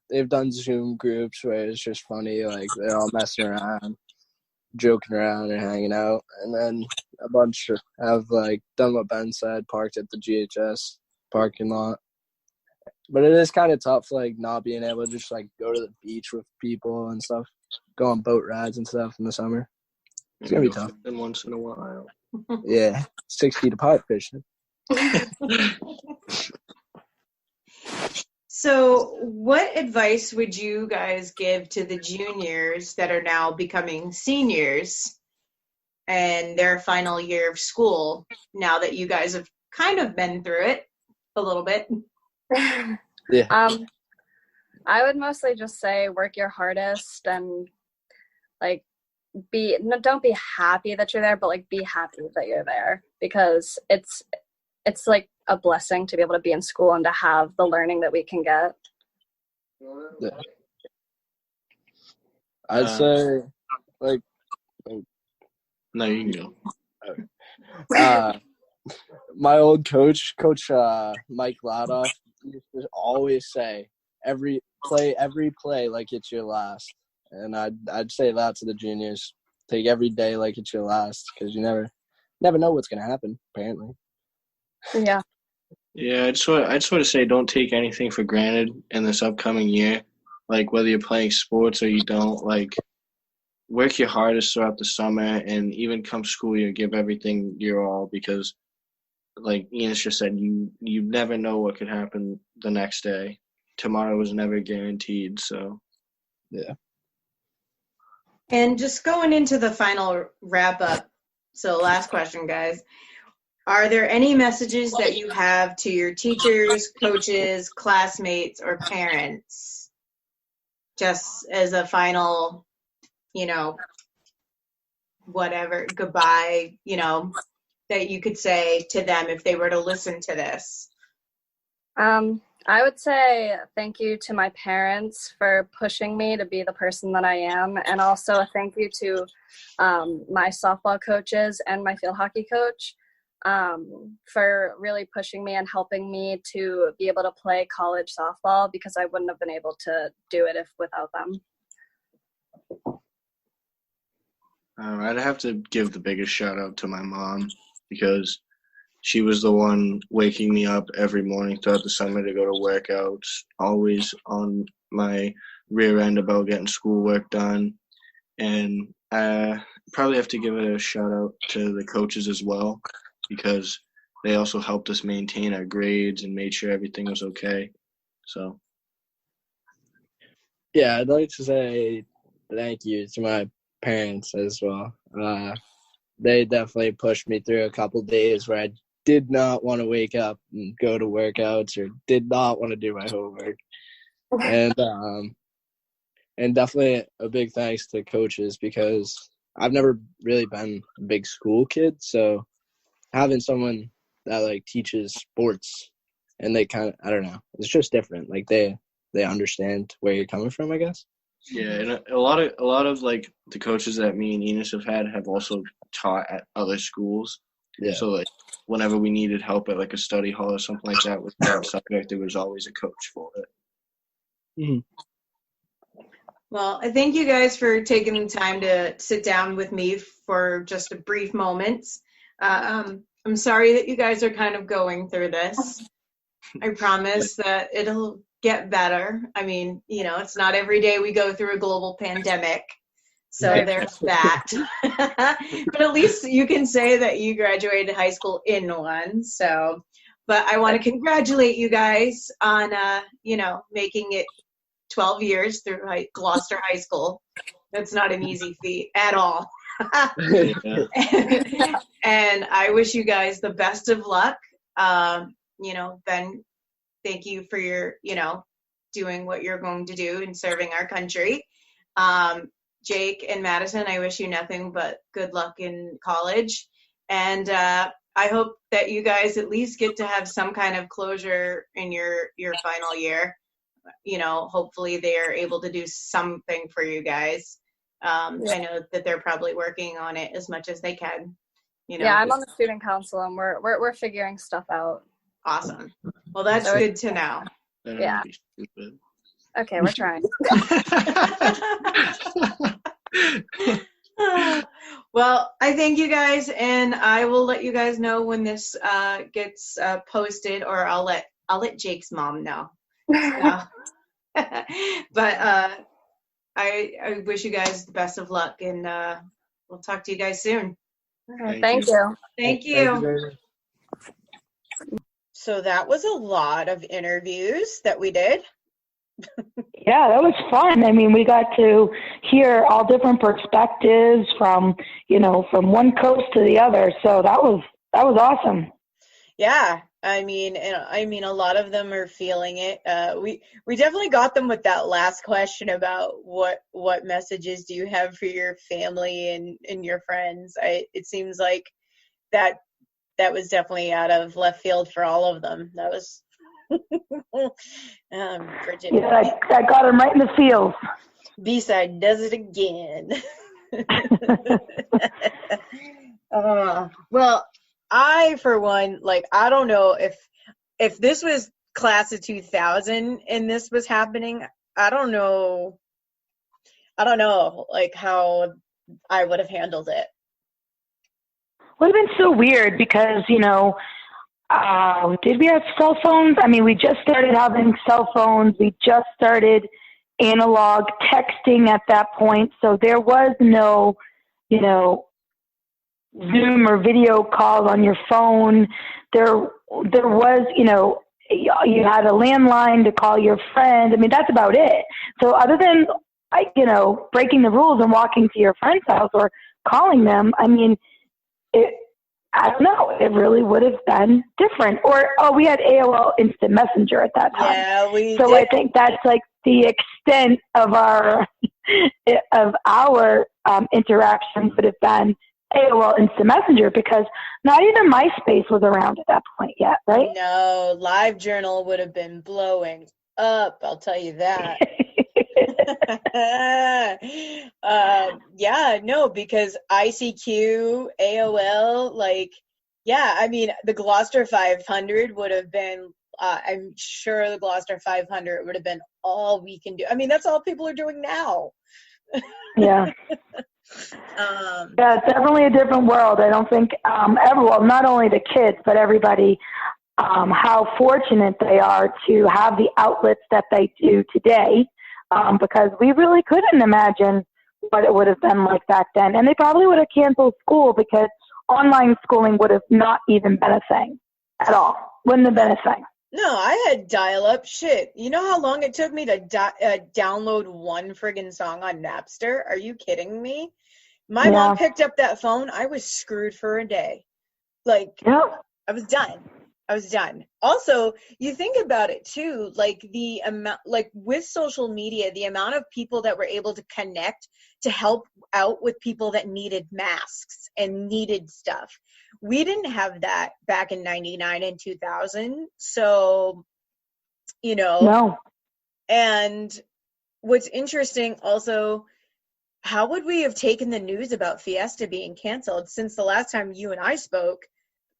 they've done Zoom groups where it's just funny, like they're all messing around, joking around and hanging out, and then a bunch have like done what Ben said, parked at the GHS parking lot. But it is kind of tough, like not being able to just like go to the beach with people and stuff, go on boat rides and stuff in the summer. It's gonna be tough. Once in a while. Yeah, 6 feet apart fishing. So what advice would you guys give to the juniors that are now becoming seniors and their final year of school, now that you guys have kind of been through it a little bit? Yeah. I would mostly just say work your hardest and like don't be happy that you're there, but like be happy that you're there, because it's like a blessing to be able to be in school and to have the learning that we can get. Yeah. I'd say like no, you can go. My old coach Mike Ladoff, used to always say every play like it's your last, and I'd say that to the juniors. Take every day like it's your last, because you never know what's gonna happen, apparently. Yeah. Yeah, I'd sort of say don't take anything for granted in this upcoming year. Like whether you're playing sports or you don't, like work your hardest throughout the summer, and even come school year, give everything your all, because like Ian just said, you never know what could happen the next day. Tomorrow is never guaranteed, so yeah. And just going into the final wrap up, so last question, guys. Are there any messages that you have to your teachers, coaches, classmates, or parents, just as a final, whatever, goodbye, that you could say to them if they were to listen to this? I would say thank you to my parents for pushing me to be the person that I am, and also a thank you to my softball coaches and my field hockey coach for really pushing me and helping me to be able to play college softball, because I wouldn't have been able to do it without them. I'd have to give the biggest shout out to my mom, because she was the one waking me up every morning throughout the summer to go to workouts, always on my rear end about getting schoolwork done. And I probably have to give a shout out to the coaches as well, because they also helped us maintain our grades and made sure everything was okay. So, yeah, I'd like to say thank you to my parents as well. They definitely pushed me through a couple days where I did not want to wake up and go to workouts, or did not want to do my homework. And definitely a big thanks to coaches, because I've never really been a big school kid, so having someone that like teaches sports, and they kind of, I don't know, it's just different. Like they they understand where you're coming from, I guess. Yeah, and a lot of like the coaches that me and Enos have also taught at other schools. Yeah. So like whenever we needed help at like a study hall or something like that with that subject, there was always a coach for it. Mm-hmm. Well, I thank you guys for taking the time to sit down with me for just a brief moment. I'm sorry that you guys are kind of going through this. I promise that it'll get better. I mean, you know, it's not every day we go through a global pandemic. So there's that. But at least you can say that you graduated high school in one. So, but I want to congratulate you guys on, you know, making it 12 years through Gloucester High School. That's not an easy feat at all. And I wish you guys the best of luck. You know, Ben, thank you for your, you know, doing what you're going to do and serving our country. Jake and Madison, I wish you nothing but good luck in college. And I hope that you guys at least get to have some kind of closure in your final year. You know, hopefully they are able to do something for you guys. I know that they're probably working on it as much as they can. You know, yeah, I'm on the student council and we're figuring stuff out. Awesome. Well, that's good to know. Yeah. Okay, we're trying. Well, I thank you guys, and I will let you guys know when this gets posted, or I'll let Jake's mom know. So, but I wish you guys the best of luck, and we'll talk to you guys soon. Okay, thank you. Thank you. So that was a lot of interviews that we did. Yeah, that was fun. I mean, we got to hear all different perspectives from, you know, from one coast to the other. So that was awesome. Yeah, I mean, a lot of them are feeling it. We definitely got them with that last question about what messages do you have for your family and your friends. It seems like that was definitely out of left field for all of them. That was Virginia. Yeah, I got him right in the feels. B-side does it again. Well, I, for one, like, I don't know if this was class of 2000 and this was happening, I don't know, like, how I would have handled it. Would have been so weird because, you know, did we have cell phones? I mean, we just started having cell phones. We just started analog texting at that point. So there was no, you know, Zoom or video calls on your phone. There was, you know, you had a landline to call your friend. I mean, that's about it. So other than, you know, breaking the rules and walking to your friend's house or calling them, I mean, I don't know. It really would have been different. Or, we had AOL Instant Messenger at that time. Yeah, we So did. I think that's like the extent of our interactions would have been AOL Instant Messenger, because not even MySpace was around at that point yet, right? No, LiveJournal would have been blowing up, I'll tell you that. Yeah, no, because ICQ, AOL, like, yeah, I mean, the Gloucester 500 would have been, I'm sure the Gloucester 500 would have been all we can do. I mean, that's all people are doing now. Yeah. Yeah, it's definitely a different world. I don't think everyone, not only the kids, but everybody, how fortunate they are to have the outlets that they do today, because we really couldn't imagine what it would have been like back then. And they probably would have canceled school because online schooling would have not even been a thing at all. Wouldn't have been a thing. No, I had dial-up shit. You know how long it took me to download one friggin' song on Napster? Are you kidding me? My mom picked up that phone. I was screwed for a day. Like, I was done. Also, you think about it too, like the amount, like with social media, the amount of people that were able to connect to help out with people that needed masks and needed stuff. We didn't have that back in 99 and 2000. So, you know, And what's interesting also, how would we have taken the news about Fiesta being canceled since the last time you and I spoke?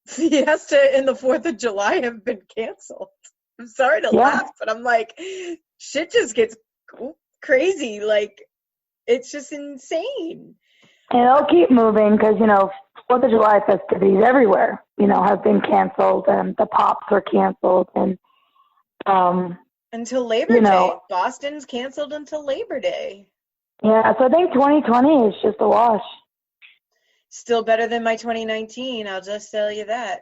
Fiesta and the 4th of July have been canceled. I'm sorry to laugh, but I'm like, shit just gets crazy. Like, it's just insane. And it'll keep moving because, 4th of July festivities everywhere, have been canceled, and the pops are canceled. And until Labor Day. Boston's canceled until Labor Day. Yeah, so I think 2020 is just a wash. Still better than my 2019, I'll just tell you that.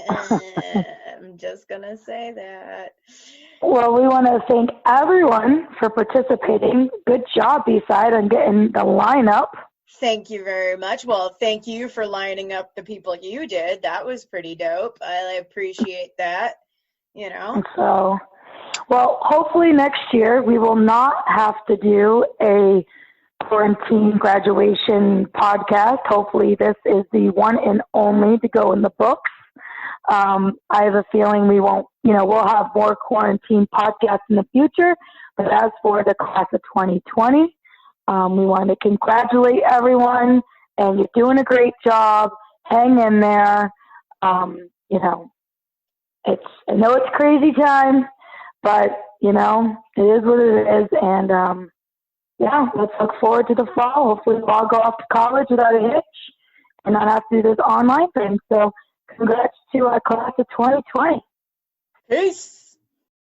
I'm just going to say that. Well, we want to thank everyone for participating. Good job, B-Side, on getting the lineup. Thank you very much. Well, thank you for lining up the people you did. That was pretty dope. I appreciate that, So, well, hopefully next year we will not have to do a quarantine graduation podcast. Hopefully this is the one and only to go in the books. I have a feeling we won't, we'll have more quarantine podcasts in the future. But as for the class of 2020, we want to congratulate everyone, and you're doing a great job. Hang in there. I know it's crazy time, but it is what it is. And let's look forward to the fall. Hopefully we'll all go off to college without a hitch and not have to do this online thing. So congrats to our class of 2020. Peace.